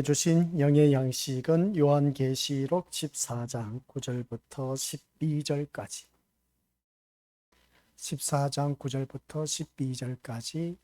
주신 영의 양식은 요한계시록 14장 9절부터 12절까지 14장 9절부터 12절까지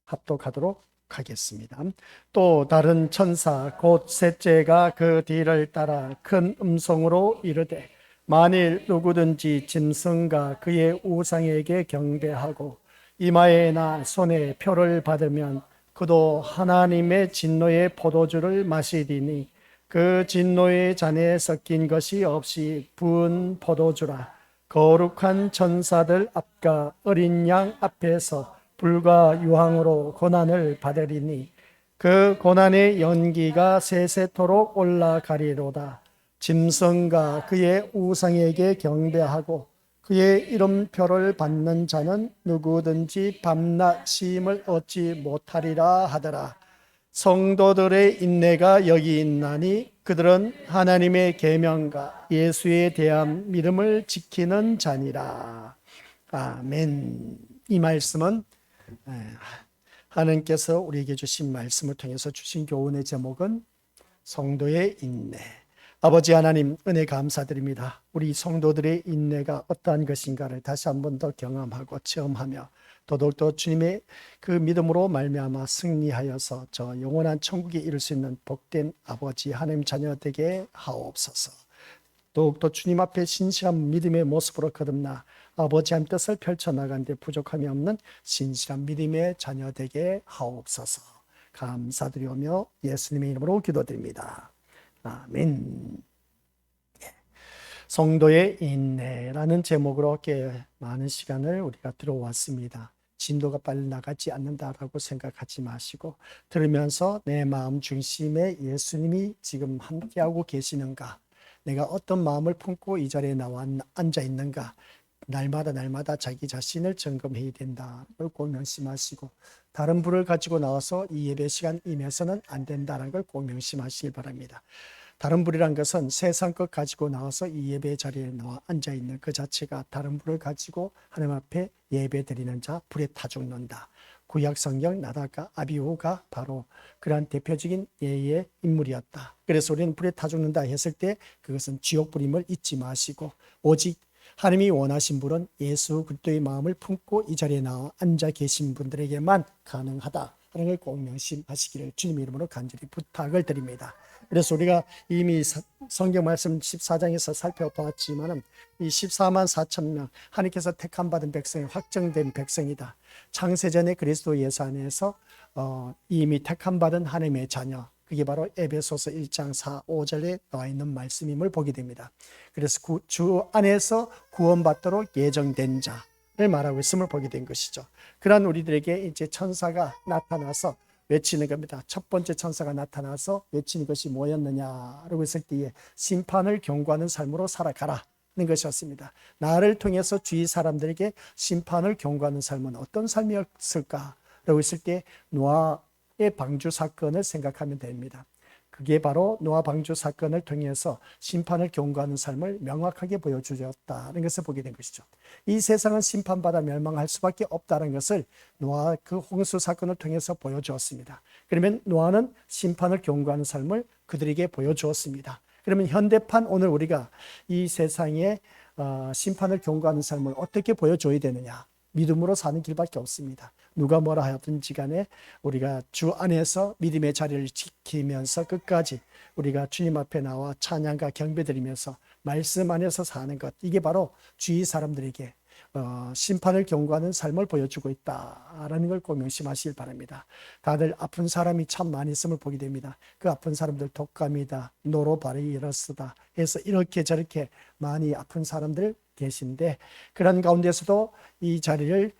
합독하도록 하겠습니다. 또 다른 천사 곧 셋째가 그 뒤를 따라 큰 음성으로 이르되 만일 누구든지 짐승과 그의 우상에게 경배하고 이마에나 손에 표를 받으면 그도 하나님의 진노의 포도주를 마시리니 그 진노의 잔에 섞인 것이 없이 부은 포도주라. 거룩한 천사들 앞과 어린 양 앞에서 불과 유황으로 고난을 받으리니 그 고난의 연기가 세세토록 올라가리로다. 짐승과 그의 우상에게 경배하고 그의 이름표를 받는 자는 누구든지 밤낮 쉼을 얻지 못하리라 하더라. 성도들의 인내가 여기 있나니 그들은 하나님의 계명과 예수에 대한 믿음을 지키는 자니라. 아멘. 이 말씀은 하나님께서 우리에게 주신 말씀을 통해서 주신 교훈의 제목은 성도의 인내. 아버지 하나님, 은혜 감사드립니다. 우리 성도들의 인내가 어떠한 것인가를 다시 한 번 더 경험하고 체험하며 더더욱더 주님의 그 믿음으로 말미암아 승리하여서 저 영원한 천국에 이를 수 있는 복된 아버지 하나님 자녀 되게 하옵소서. 더욱더 주님 앞에 신실한 믿음의 모습으로 거듭나 아버지 하나님 뜻을 펼쳐나가는 데 부족함이 없는 신실한 믿음의 자녀 되게 하옵소서. 감사드리오며 예수님의 이름으로 기도드립니다. 아멘. 성도의 인내라는 제목으로 꽤 많은 시간을 우리가 들어왔습니다. 진도가 빨리 나가지 않는다라고 생각하지 마시고 들으면서 내 마음 중심에 예수님이 지금 함께하고 계시는가, 내가 어떤 마음을 품고 이 자리에 나와 앉아 있는가, 날마다 자기 자신을 점검해야 된다. 꼭 명심하시고 다른 불을 가지고 나와서 이 예배 시간 임해서는 안 된다는 걸 꼭 명심하시길 바랍니다. 다른 불이란 것은 세상 것 가지고 나와서 이 예배 자리에 나와 앉아 있는 그 자체가 다른 불을 가지고 하나님 앞에 예배 드리는 자, 불에 타 죽는다. 구약 성경 나다가 아비후가 바로 그러한 대표적인 예의 인물이었다. 그래서 우리는 불에 타 죽는다 했을 때 그것은 지옥불임을 잊지 마시고 오직 하나님이 원하신 분은 예수 그리스도의 마음을 품고 이 자리에 나와 앉아 계신 분들에게만 가능하다 하는 걸 꼭 명심하시기를 주님의 이름으로 간절히 부탁을 드립니다. 그래서 우리가 이미 성경 말씀 14장에서 살펴보았지만 이 14만 4천 명 하나님께서 택함 받은 백성이 확정된 백성이다. 창세전에 그리스도 예수 안에서 이미 택함 받은 하나님의 자녀, 그게 바로 에베소서 1장 4, 5절에 나와 있는 말씀임을 보게 됩니다. 그래서 주 안에서 구원받도록 예정된 자를 말하고 있음을 보게 된 것이죠. 그러한 우리들에게 이제 천사가 나타나서 외치는 겁니다. 첫 번째 천사가 나타나서 외치는 것이 뭐였느냐라고 했을 때에 심판을 경고하는 삶으로 살아가라 는 것이었습니다. 나를 통해서 주위 사람들에게 심판을 경고하는 삶은 어떤 삶이었을까라고 했을 때 노아의 방주 사건을 생각하면 됩니다. 그게 바로 노아 방주 사건을 통해서 심판을 경고하는 삶을 명확하게 보여주었다는 것을 보게 된 것이죠. 이 세상은 심판받아 멸망할 수밖에 없다는 것을 노아 그 홍수 사건을 통해서 보여주었습니다. 그러면 노아는 심판을 경고하는 삶을 그들에게 보여주었습니다. 그러면 현대판 오늘 우리가 이 세상에 심판을 경고하는 삶을 어떻게 보여줘야 되느냐? 믿음으로 사는 길밖에 없습니다. 누가 뭐라 하든지 간에 우리가 주 안에서 믿음의 자리를 지키면서 끝까지 우리가 주님 앞에 나와 찬양과 경배드리면서 말씀 안에서 사는 것, 이게 바로 주위 사람들에게 심판을 경고하는 삶을 보여주고 있다라는 걸 꼭 명심하시길 바랍니다. 다들 아픈 사람이 참 많이 있음을 보게 됩니다. 그 아픈 사람들 독감이다, 노로바이러스다 해서 이렇게 저렇게 많이 아픈 사람들 계신데, 그런 가운데서도 이 자리를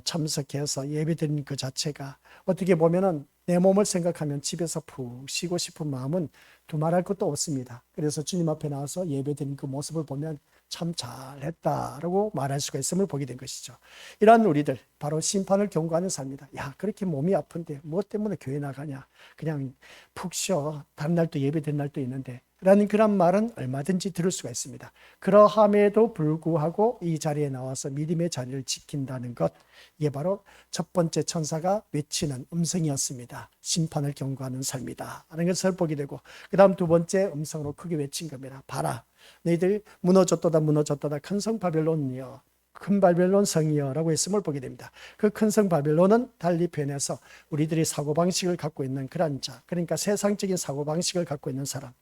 참석해서 예배드리는 그 자체가 어떻게 보면은 내 몸을 생각하면 집에서 푹 쉬고 싶은 마음은 두말할 것도 없습니다. 그래서 주님 앞에 나와서 예배드리는 그 모습을 보면 참 잘했다라고 말할 수가 있음을 보게 된 것이죠. 이러한 우리들 바로 심판을 경고하는 삶이다. 야, 그렇게 몸이 아픈데 무엇 때문에 교회 나가냐? 그냥 푹 쉬어. 다른 날도 예배드리는 날도 있는데 라는 그런 말은 얼마든지 들을 수가 있습니다. 그러함에도 불구하고 이 자리에 나와서 믿음의 자리를 지킨다는 것, 이게 바로 첫 번째 천사가 외치는 음성이었습니다. 심판을 경고하는 삶이다 라는 것을 보게 되고, 그 다음 두 번째 음성으로 크게 외친 겁니다. 봐라, 너희들 무너졌도다 무너졌도다 큰 성 바벨론이여, 큰 바벨론 성이여 라고 했음을 보게 됩니다. 그 큰 성 바벨론은 달리 표현해서 우리들이 사고방식을 갖고 있는 그런 자, 그러니까 세상적인 사고방식을 갖고 있는 사람,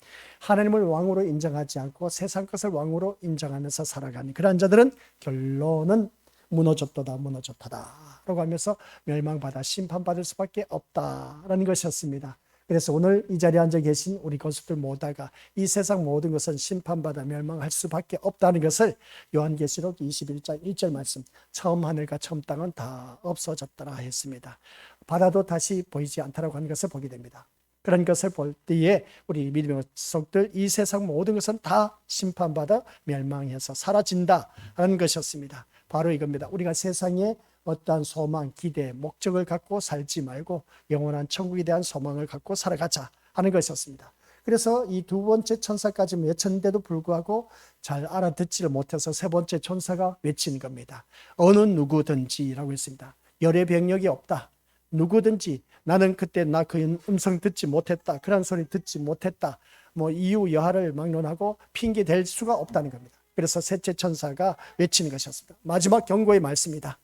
하나님을 왕으로 인정하지 않고 세상 것을 왕으로 인정하면서 살아가는 그런 자들은 결론은 무너졌도다 무너졌도다 라고 하면서 멸망받아 심판받을 수밖에 없다라는 것이었습니다. 그래서 오늘 이 자리에 앉아 계신 우리 거수들 모두가 이 세상 모든 것은 심판받아 멸망할 수밖에 없다는 것을 요한계시록 21장 1절 말씀, 처음 하늘과 처음 땅은 다 없어졌더라 했습니다. 바다도 다시 보이지 않다라고 하는 것을 보게 됩니다. 그런 것을 볼 때에 우리 믿음의 속들, 이 세상 모든 것은 다 심판받아 멸망해서 사라진다라는 것이었습니다. 바로 이겁니다. 우리가 세상에 어떠한 소망, 기대, 목적을 갖고 살지 말고 영원한 천국에 대한 소망을 갖고 살아가자 하는 것이었습니다. 그래서 이 두 번째 천사까지 외쳤는데도 불구하고 잘 알아듣지를 못해서 세 번째 천사가 외치는 겁니다. 어느 누구든지라고 했습니다. 열의 병력이 없다. 누구든지, 나는 그때 나 그 음성 듣지 못했다, 그런 소리 듣지 못했다, 뭐 이유 여하를 막론하고 핑계 댈 수가 없다는 겁니다. 그래서 셋째 천사가 외치는 것이었습니다. 마지막 경고의 말씀이다.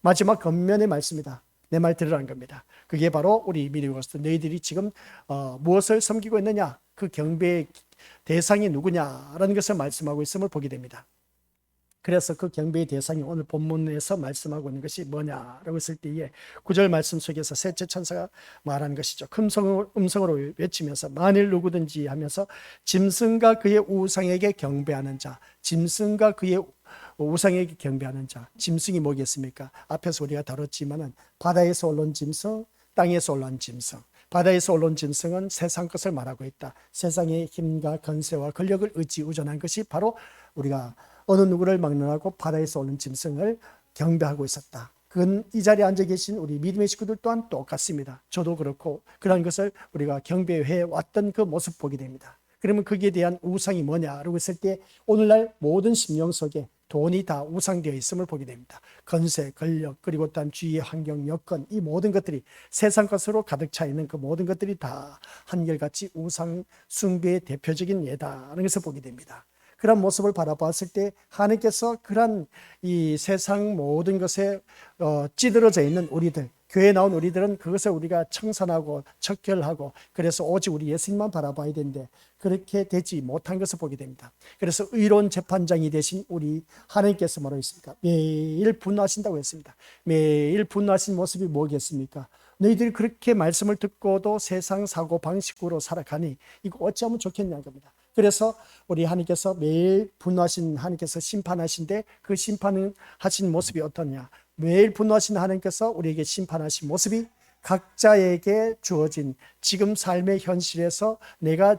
마지막 권면의 말씀이다. 내 말 들으라는 겁니다. 그게 바로 우리 믿음의 것들, 너희들이 지금 무엇을 섬기고 있느냐, 그 경배의 대상이 누구냐라는 것을 말씀하고 있음을 보게 됩니다. 그래서 그 경배의 대상이 오늘 본문에서 말씀하고 있는 것이 뭐냐라고 했을 때에 9절 말씀 속에서 셋째 천사가 말하는 것이죠. 큰 음성으로 외치면서 만일 누구든지 하면서 짐승과 그의 우상에게 경배하는 자, 짐승과 그의 우상에게 경배하는 자, 짐승이 뭐겠습니까? 앞에서 우리가 다뤘지만은 바다에서 올라온 짐승, 땅에서 올라온 짐승. 바다에서 올라온 짐승은 세상 것을 말하고 있다. 세상의 힘과 권세와 권력을 의지의존한 것이 바로 우리가 어느 누구를 막론하고 바다에서 오는 짐승을 경배하고 있었다. 그건 이 자리에 앉아 계신 우리 믿음의 식구들 또한 똑같습니다. 저도 그렇고 그런 것을 우리가 경배해 왔던 그 모습 보게 됩니다. 그러면 거기에 대한 우상이 뭐냐라고 했을 때 오늘날 모든 심령 속에 돈이 다 우상되어 있음을 보게 됩니다. 권세, 권력, 그리고 또한 주위의 환경, 여건, 이 모든 것들이 세상 것으로 가득 차 있는 그 모든 것들이 다 한결같이 우상 숭배의 대표적인 예다라는 것을 보게 됩니다. 그런 모습을 바라봤을 때 하나님께서 그런 이 세상 모든 것에 찌들어져 있는 우리들, 교회에 나온 우리들은 그것을 우리가 청산하고 척결하고 그래서 오직 우리 예수님만 바라봐야 되는데 그렇게 되지 못한 것을 보게 됩니다. 그래서 의로운 재판장이 되신 우리 하나님께서 뭐라고 했습니까? 매일 분노하신다고 했습니다. 매일 분노하신 모습이 뭐겠습니까? 너희들이 그렇게 말씀을 듣고도 세상 사고 방식으로 살아가니 이거 어찌하면 좋겠냐는 겁니다. 그래서 우리 하나님께서 매일 분노하신 하나님께서 심판하신데 그 심판하신 모습이 어떠냐? 매일 분노하신 하나님께서 우리에게 심판하신 모습이 각자에게 주어진 지금 삶의 현실에서 내가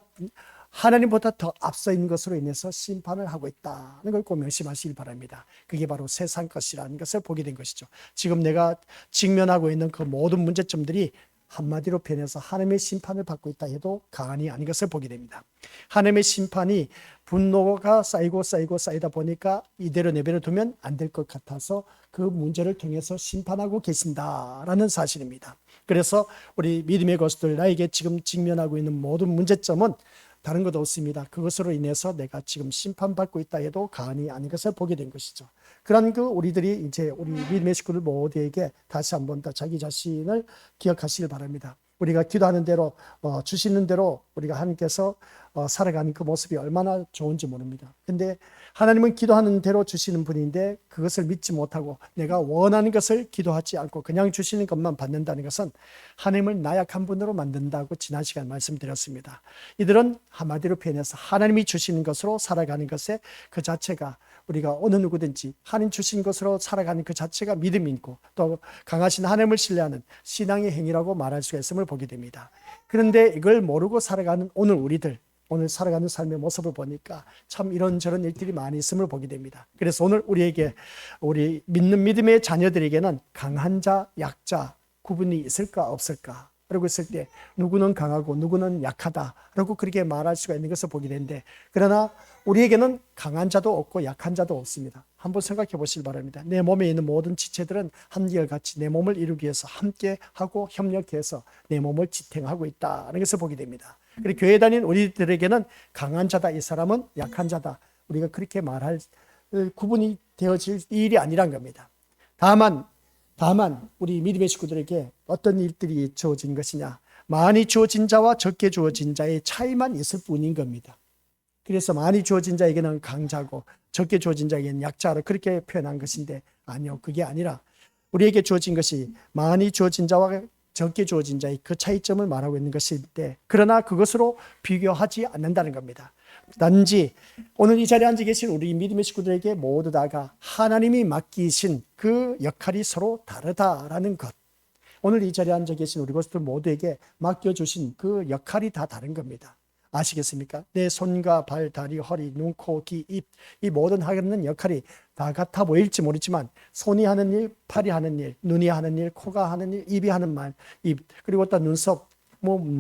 하나님보다 더 앞서 있는 것으로 인해서 심판을 하고 있다는 걸 꼭 명심하시길 바랍니다. 그게 바로 세상 것이라는 것을 보게 된 것이죠. 지금 내가 직면하고 있는 그 모든 문제점들이 한마디로 표현해서 하나님의 심판을 받고 있다 해도 과언이 아닌 것을 보게 됩니다. 하나님의 심판이 분노가 쌓이고 쌓이다 보니까 이대로 내버려 두면 안 될 것 같아서 그 문제를 통해서 심판하고 계신다라는 사실입니다. 그래서 우리 믿음의 것들, 나에게 지금 직면하고 있는 모든 문제점은 다른 것 없습니다. 그것으로 인해서 내가 지금 심판받고 있다 해도 과언이 아닌 것을 보게 된 것이죠. 그런 그 우리들이 이제 우리 믿음의 식구들 모두에게 다시 한번 더 자기 자신을 기억하시길 바랍니다. 우리가 기도하는 대로 주시는 대로 우리가 하나님께서 살아가는 그 모습이 얼마나 좋은지 모릅니다. 근데 하나님은 기도하는 대로 주시는 분인데 그것을 믿지 못하고 내가 원하는 것을 기도하지 않고 그냥 주시는 것만 받는다는 것은 하나님을 나약한 분으로 만든다고 지난 시간 말씀드렸습니다. 이들은 한마디로 표현해서 하나님이 주시는 것으로 살아가는 것에 그 자체가 우리가 어느 누구든지 하나님 주신 것으로 살아가는 그 자체가 믿음이고 또 강하신 하나님을 신뢰하는 신앙의 행위라고 말할 수가 있음을 보게 됩니다. 그런데 이걸 모르고 살아가는 오늘 우리들, 오늘 살아가는 삶의 모습을 보니까 참 이런저런 일들이 많이 있음을 보게 됩니다. 그래서 오늘 우리에게 우리 믿는 믿음의 자녀들에게는 강한 자, 약자 구분이 있을까 없을까? 라고 했을 때 누구는 강하고 누구는 약하다라고 그렇게 말할 수가 있는 것을 보게 되는데, 그러나 우리에게는 강한 자도 없고 약한 자도 없습니다. 한번 생각해 보시기 바랍니다. 내 몸에 있는 모든 지체들은 한결같이 내 몸을 이루기 위해서 함께하고 협력해서 내 몸을 지탱하고 있다는 것을 보게 됩니다. 그리고 교회 다닌 우리들에게는 강한 자다, 이 사람은 약한 자다, 우리가 그렇게 말할 구분이 되어질 일이 아니란 겁니다. 다만 우리 믿음의 식구들에게 어떤 일들이 주어진 것이냐, 많이 주어진 자와 적게 주어진 자의 차이만 있을 뿐인 겁니다. 그래서 많이 주어진 자에게는 강자고 적게 주어진 자에게는 약자로 그렇게 표현한 것인데, 아니요, 그게 아니라 우리에게 주어진 것이 많이 주어진 자와 적게 주어진 자의 그 차이점을 말하고 있는 것인데, 그러나 그것으로 비교하지 않는다는 겁니다. 단지 오늘 이 자리에 앉아 계신 우리 믿음의 식구들에게 모두 다가 하나님이 맡기신 그 역할이 서로 다르다라는 것, 오늘 이 자리에 앉아 계신 우리 것들 모두에게 맡겨주신 그 역할이 다 다른 겁니다. 아시겠습니까? 내 손과 발, 다리, 허리, 눈, 코, 귀, 입, 이 모든 하는 역할이 다 같아 보일지 모르지만, 손이 하는 일, 팔이 하는 일, 눈이 하는 일, 코가 하는 일, 입이 하는 말, 그리고 또 눈썹,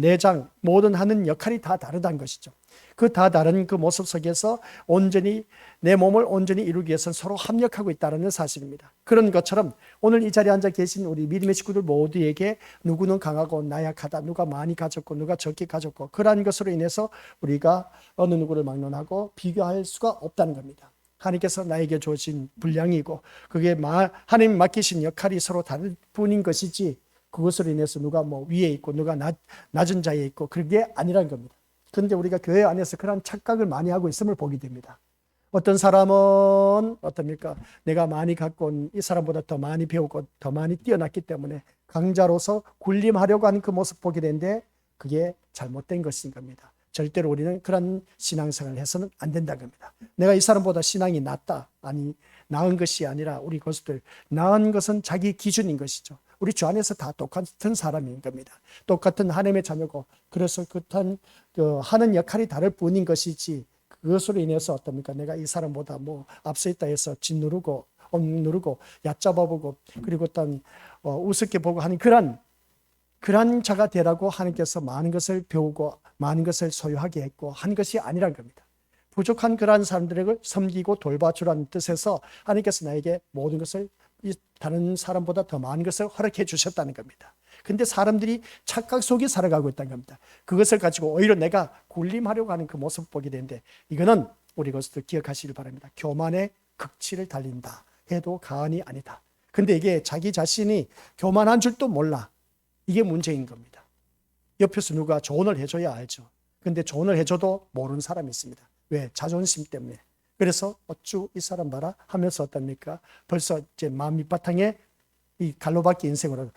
내장, 모든 하는 역할이 다 다르다는 것이죠. 그 다 다른 그 모습 속에서 온전히 내 몸을 온전히 이루기 위해서는 서로 합력하고 있다는 사실입니다. 그런 것처럼 오늘 이 자리에 앉아 계신 우리 믿음의 식구들 모두에게 누구는 강하고 나약하다, 누가 많이 가졌고 누가 적게 가졌고, 그러한 것으로 인해서 우리가 어느 누구를 막론하고 비교할 수가 없다는 겁니다. 하나님께서 나에게 주어진 분량이고 그게 하나님 맡기신 역할이 서로 다를 뿐인 것이지, 그것으로 인해서 누가 위에 있고 누가 낮은 자에 있고 그게 아니라는 겁니다. 그런데 우리가 교회 안에서 그런 착각을 많이 하고 있음을 보게 됩니다. 어떤 사람은 어떻습니까? 내가 많이 갖고 온 이 사람보다 더 많이 배우고 더 많이 뛰어났기 때문에 강자로서 군림하려고 하는 그 모습 보게 되는데, 그게 잘못된 것인 겁니다. 절대로 우리는 그런 신앙생활을 해서는 안 된다는 겁니다. 내가 이 사람보다 신앙이 낫다, 아니 나은 것이 아니라, 우리 것들 나은 것은 자기 기준인 것이죠. 우리 주 안에서 다 똑같은 사람인 겁니다. 똑같은 하나님의 자녀고, 그래서 하는 역할이 다를 뿐인 것이지, 그것으로 인해서 어떻습니까? 내가 이 사람보다 앞서 있다 해서 짓 누르고 누르고 얕잡아보고 그리고 어떤 우습게 보고 하는 그런 자가 되라고 하나님께서 많은 것을 배우고 많은 것을 소유하게 했고 한 것이 아니란 겁니다. 부족한 그러한 사람들을 섬기고 돌봐주라는 뜻에서 하나님께서 나에게 모든 것을 다른 사람보다 더 많은 것을 허락해 주셨다는 겁니다. 근데 사람들이 착각 속에 살아가고 있다는 겁니다. 그것을 가지고 오히려 내가 군림하려고 하는 그 모습을 보게 되는데, 이거는 우리 것도 기억하시길 바랍니다. 교만의 극치를 달린다 해도 과언이 아니다. 근데 이게 자기 자신이 교만한 줄도 몰라. 이게 문제인 겁니다. 옆에서 누가 조언을 해줘야 알죠. 근데 조언을 해줘도 모르는 사람이 있습니다. 왜? 자존심 때문에. 그래서 어쭈 이 사람 봐라 하면서 어떻습니까? 벌써 이제 마음 밑바탕에 이 갈로박기 인생으로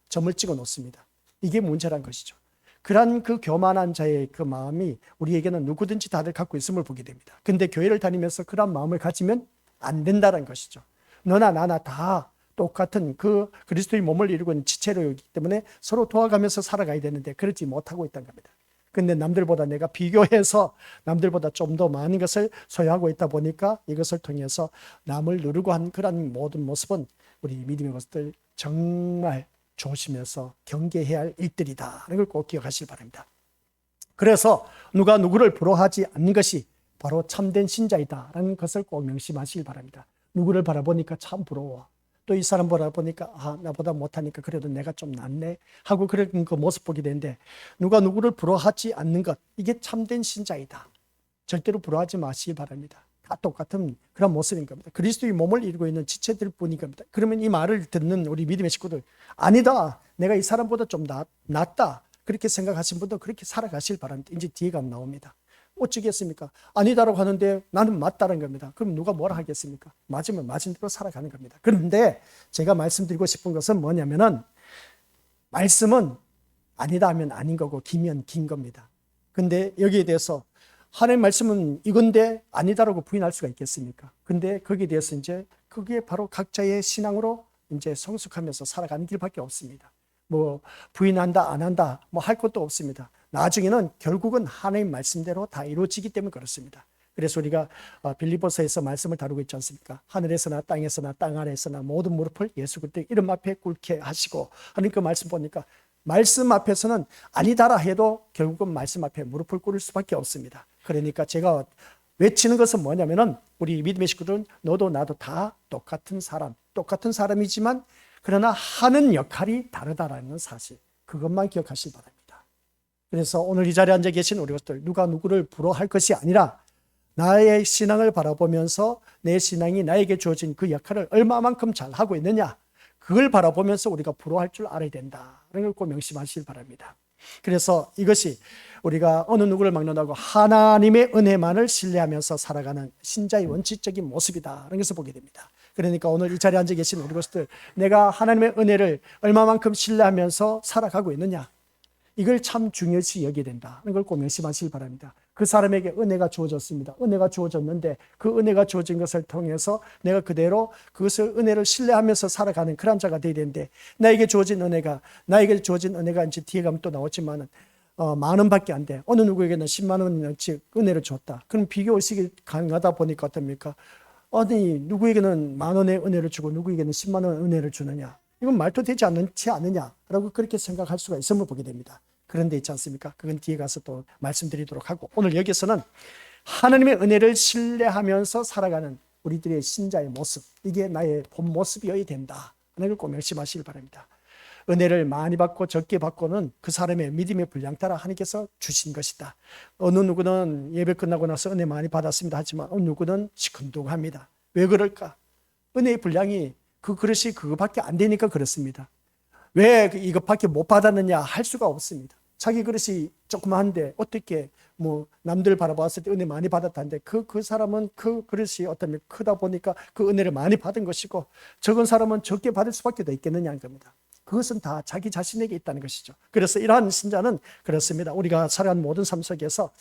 점을 찍어 놓습니다. 이게 문제란 것이죠. 그러한 그 교만한 자의 그 마음이 우리에게는 누구든지 다들 갖고 있음을 보게 됩니다. 근데 교회를 다니면서 그런 마음을 가지면 안 된다는 것이죠. 너나 나나 다 똑같은 그 그리스도의 몸을 이루고 있는 지체로이기 때문에 서로 도와가면서 살아가야 되는데 그러지 못하고 있다는 겁니다. 근데 남들보다 내가 비교해서 남들보다 좀 더 많은 것을 소유하고 있다 보니까 이것을 통해서 남을 누르고 한 그런 모든 모습은 우리 믿음의 것들 정말 조심해서 경계해야 할 일들이다. 이걸 꼭 기억하시기 바랍니다. 그래서 누가 누구를 부러워하지 않는 것이 바로 참된 신자이다라는 것을 꼭 명심하시기 바랍니다. 누구를 바라보니까 참 부러워. 또 이 사람 바라보니까 나보다 못하니까 그래도 내가 좀 낫네 하고 그런 그 모습 보게 되는데, 누가 누구를 부러워하지 않는 것, 이게 참된 신자이다. 절대로 부러워하지 마시기 바랍니다. 다 똑같은 그런 모습인 겁니다. 그리스도의 몸을 이루고 있는 지체들 뿐인 겁니다. 그러면 이 말을 듣는 우리 믿음의 식구들, 아니다, 내가 이 사람보다 좀 낫다, 그렇게 생각하신 분도 그렇게 살아가실 바랍니다. 이제 뒤에가 나옵니다. 어찌겠습니까? 아니다라고 하는데 나는 맞다는 겁니다. 그럼 누가 뭐라 하겠습니까? 맞으면 맞은 대로 살아가는 겁니다. 그런데 제가 말씀드리고 싶은 것은 뭐냐면은, 말씀은 아니다 하면 아닌 거고 기면 긴 겁니다. 근데 여기에 대해서 하나님의 말씀은 이건데 아니다라고 부인할 수가 있겠습니까? 근데 거기에 대해서 이제 그게 바로 각자의 신앙으로 이제 성숙하면서 살아가는 길밖에 없습니다. 부인한다 안 한다 할 것도 없습니다. 나중에는 결국은 하나님 말씀대로 다 이루어지기 때문에 그렇습니다. 그래서 우리가 빌립보서에서 말씀을 다루고 있지 않습니까? 하늘에서나 땅에서나 땅 아래에서나 모든 무릎을 예수 그리스도 이름 앞에 꿇게 하시고 하는 그 말씀 보니까 말씀 앞에서는 아니다라 해도 결국은 말씀 앞에 무릎을 꿇을 수밖에 없습니다. 그러니까 제가 외치는 것은 뭐냐면은 우리 믿음의 식구들은 너도 나도 다 똑같은 사람이지만 그러나 하는 역할이 다르다라는 사실, 그것만 기억하시기 바랍니다. 그래서 오늘 이 자리에 앉아 계신 우리 것들, 누가 누구를 부러워할 것이 아니라 나의 신앙을 바라보면서 내 신앙이 나에게 주어진 그 역할을 얼마만큼 잘하고 있느냐, 그걸 바라보면서 우리가 부러워할 줄 알아야 된다는 걸 꼭 명심하시길 바랍니다. 그래서 이것이 우리가 어느 누구를 막론하고 하나님의 은혜만을 신뢰하면서 살아가는 신자의 원칙적인 모습이다라는 것을 보게 됩니다. 그러니까 오늘 이 자리에 앉아 계신 우리 것들, 내가 하나님의 은혜를 얼마만큼 신뢰하면서 살아가고 있느냐, 이걸 참 중요시 여겨야 된다는 걸 꼭 명심하시길 바랍니다. 그 사람에게 은혜가 주어졌습니다. 은혜가 주어졌는데 그 은혜가 주어진 것을 통해서 내가 그대로 그것을 은혜를 신뢰하면서 살아가는 그런 자가 되어야 되는데, 나에게 주어진 은혜가 이제 뒤에 가면 또 나오지만은 10,000원밖에 안 돼. 어느 누구에게는 10만 원어치 은혜를 줬다. 그럼 비교 의식이 강하다 보니까 어떻습니까? 아니, 누구에게는 10,000원의 은혜를 주고 누구에게는 10만 원 은혜를 주느냐? 이건 말도 되지 않지 않느냐라고 그렇게 생각할 수가 있음을 보게 됩니다. 그런데 있지 않습니까? 그건 뒤에 가서 또 말씀드리도록 하고, 오늘 여기서는 하나님의 은혜를 신뢰하면서 살아가는 우리들의 신자의 모습, 이게 나의 본 모습이어야 된다 하는 걸 꼭 명심하시길 바랍니다. 은혜를 많이 받고 적게 받고는 그 사람의 믿음의 분량 따라 하나님께서 주신 것이다. 어느 누구는 예배 끝나고 나서 은혜 많이 받았습니다 하지만 어느 누구는 시큰둥합니다. 왜 그럴까? 은혜의 분량이 그 그릇이 그거밖에 안 되니까 그렇습니다. 왜 이것밖에 못 받았느냐 할 수가 없습니다. 자기 그릇이 조그만한데 어떻게 남들 바라봤을 때 은혜 많이 받았다는데 그 사람은 그 그릇이 어떤 크다 보니까 그 은혜를 많이 받은 것이고, 적은 사람은 적게 받을 수밖에 더 있겠느냐 는 겁니다. 그것은 다 자기 자신에게 있다는 것이죠. 그래서 이러한 신자는 그렇습니다. 우리가 살아가는 모든 삶 속에서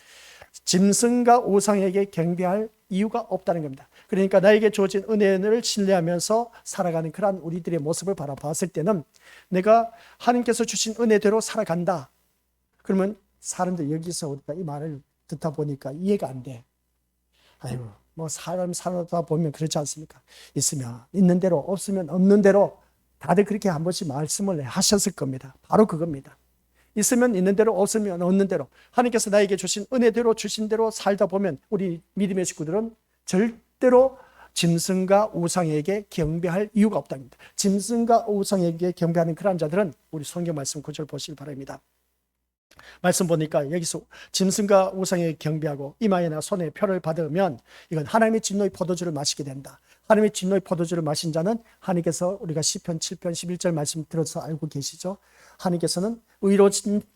짐승과 우상에게 경배할 이유가 없다는 겁니다. 그러니까 나에게 주어진 은혜를 신뢰하면서 살아가는 그러한 우리들의 모습을 바라봤을 때는 내가 하나님께서 주신 은혜대로 살아간다. 그러면 사람들, 여기서 우리가 이 말을 듣다 보니까 이해가 안 돼. 아이고, 사람 살다 보면 그렇지 않습니까? 있으면 있는 대로, 없으면 없는 대로, 다들 그렇게 한 번씩 말씀을 하셨을 겁니다. 바로 그겁니다. 있으면 있는 대로, 없으면 없는 대로, 하나님께서 나에게 주신 은혜대로 주신 대로 살다 보면 우리 믿음의 식구들은 절대로 짐승과 우상에게 경배할 이유가 없답니다. 짐승과 우상에게 경배하는 그런 자들은 우리 성경 말씀 구절 보시길 바랍니다. 말씀 보니까 여기서 짐승과 우상에게 경배하고 이마에나 손에 표를 받으면 이건 하나님의 진노의 포도주를 마시게 된다. 하나님의 진노의 포도주를 마신 자는 하나님께서, 우리가 시편 7편 11절 말씀 들어서 알고 계시죠? 하나님께서는 의로운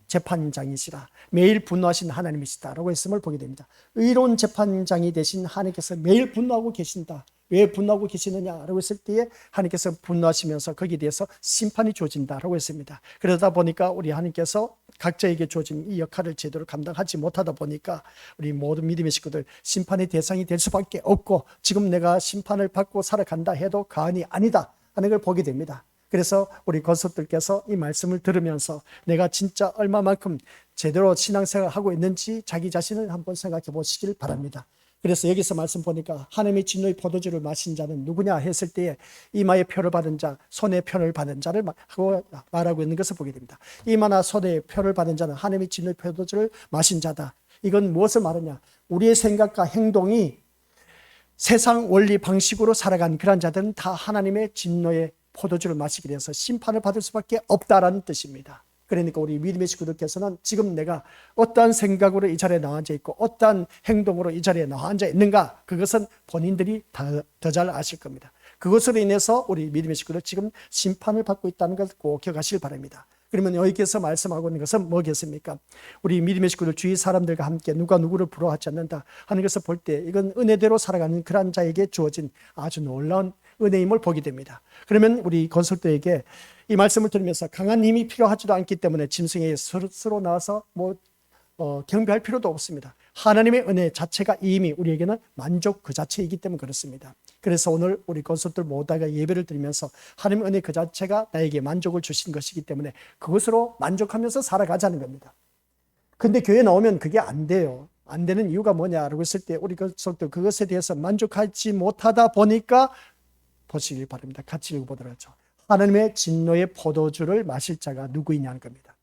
재판장이시라, 매일 분노하신 하나님이시다 라고 했음을 보게 됩니다. 의로운 재판장이 되신 하나님께서 매일 분노하고 계신다. 왜 분노하고 계시느냐라고 했을 때에 하나님께서 분노하시면서 거기에 대해서 심판이 주어진다라고 했습니다. 그러다 보니까 우리 하나님께서 각자에게 주어진 이 역할을 제대로 감당하지 못하다 보니까 우리 모든 믿음의 식구들 심판의 대상이 될 수밖에 없고, 지금 내가 심판을 받고 살아간다 해도 과언이 아니다 하는 걸 보게 됩니다. 그래서 우리 권속들께서 이 말씀을 들으면서 내가 진짜 얼마만큼 제대로 신앙생활을 하고 있는지 자기 자신을 한번 생각해 보시길 바랍니다. 그래서 여기서 말씀 보니까 하나님의 진노의 포도주를 마신 자는 누구냐 했을 때에 이마에 표를 받은 자, 손에 표를 받은 자를 말하고 있는 것을 보게 됩니다. 이마나 손에 표를 받은 자는 하나님의 진노의 포도주를 마신 자다. 이건 무엇을 말하냐? 우리의 생각과 행동이 세상 원리 방식으로 살아간 그런 자들은 다 하나님의 진노의 포도주를 마시게 돼서 심판을 받을 수밖에 없다라는 뜻입니다. 그러니까 우리 믿음의 식구들께서는 지금 내가 어떠한 생각으로 이 자리에 나와 앉아 있고 어떠한 행동으로 이 자리에 나와 앉아 있는가, 그것은 본인들이 더 잘 아실 겁니다. 그것으로 인해서 우리 믿음의 식구들 지금 심판을 받고 있다는 것을 꼭 기억하시길 바랍니다. 그러면 여기서 말씀하고 있는 것은 뭐겠습니까? 우리 믿음의 식구들 주위 사람들과 함께 누가 누구를 부러워하지 않는다 하는 것을 볼 때 이건 은혜대로 살아가는 그런 자에게 주어진 아주 놀라운 은혜임을 보게 됩니다. 그러면 우리 건설도에게 이 말씀을 들으면서 강한 힘이 필요하지도 않기 때문에 짐승에게 스스로 나와서 경배할 필요도 없습니다. 하나님의 은혜 자체가 이미 우리에게는 만족 그 자체이기 때문에 그렇습니다. 그래서 오늘 우리 건설들 모두가 예배를 드리면서 하나님의 은혜 그 자체가 나에게 만족을 주신 것이기 때문에 그것으로 만족하면서 살아가자는 겁니다. 근데 교회 나오면 그게 안 돼요. 안 되는 이유가 뭐냐라고 했을 때 우리 건설들 그것에 대해서 만족하지 못하다 보니까 보시길 바랍니다. 같이 읽어보도록 하죠. 하나님의 진노의 포도주를 마실 자가 누구이냐는 겁니다.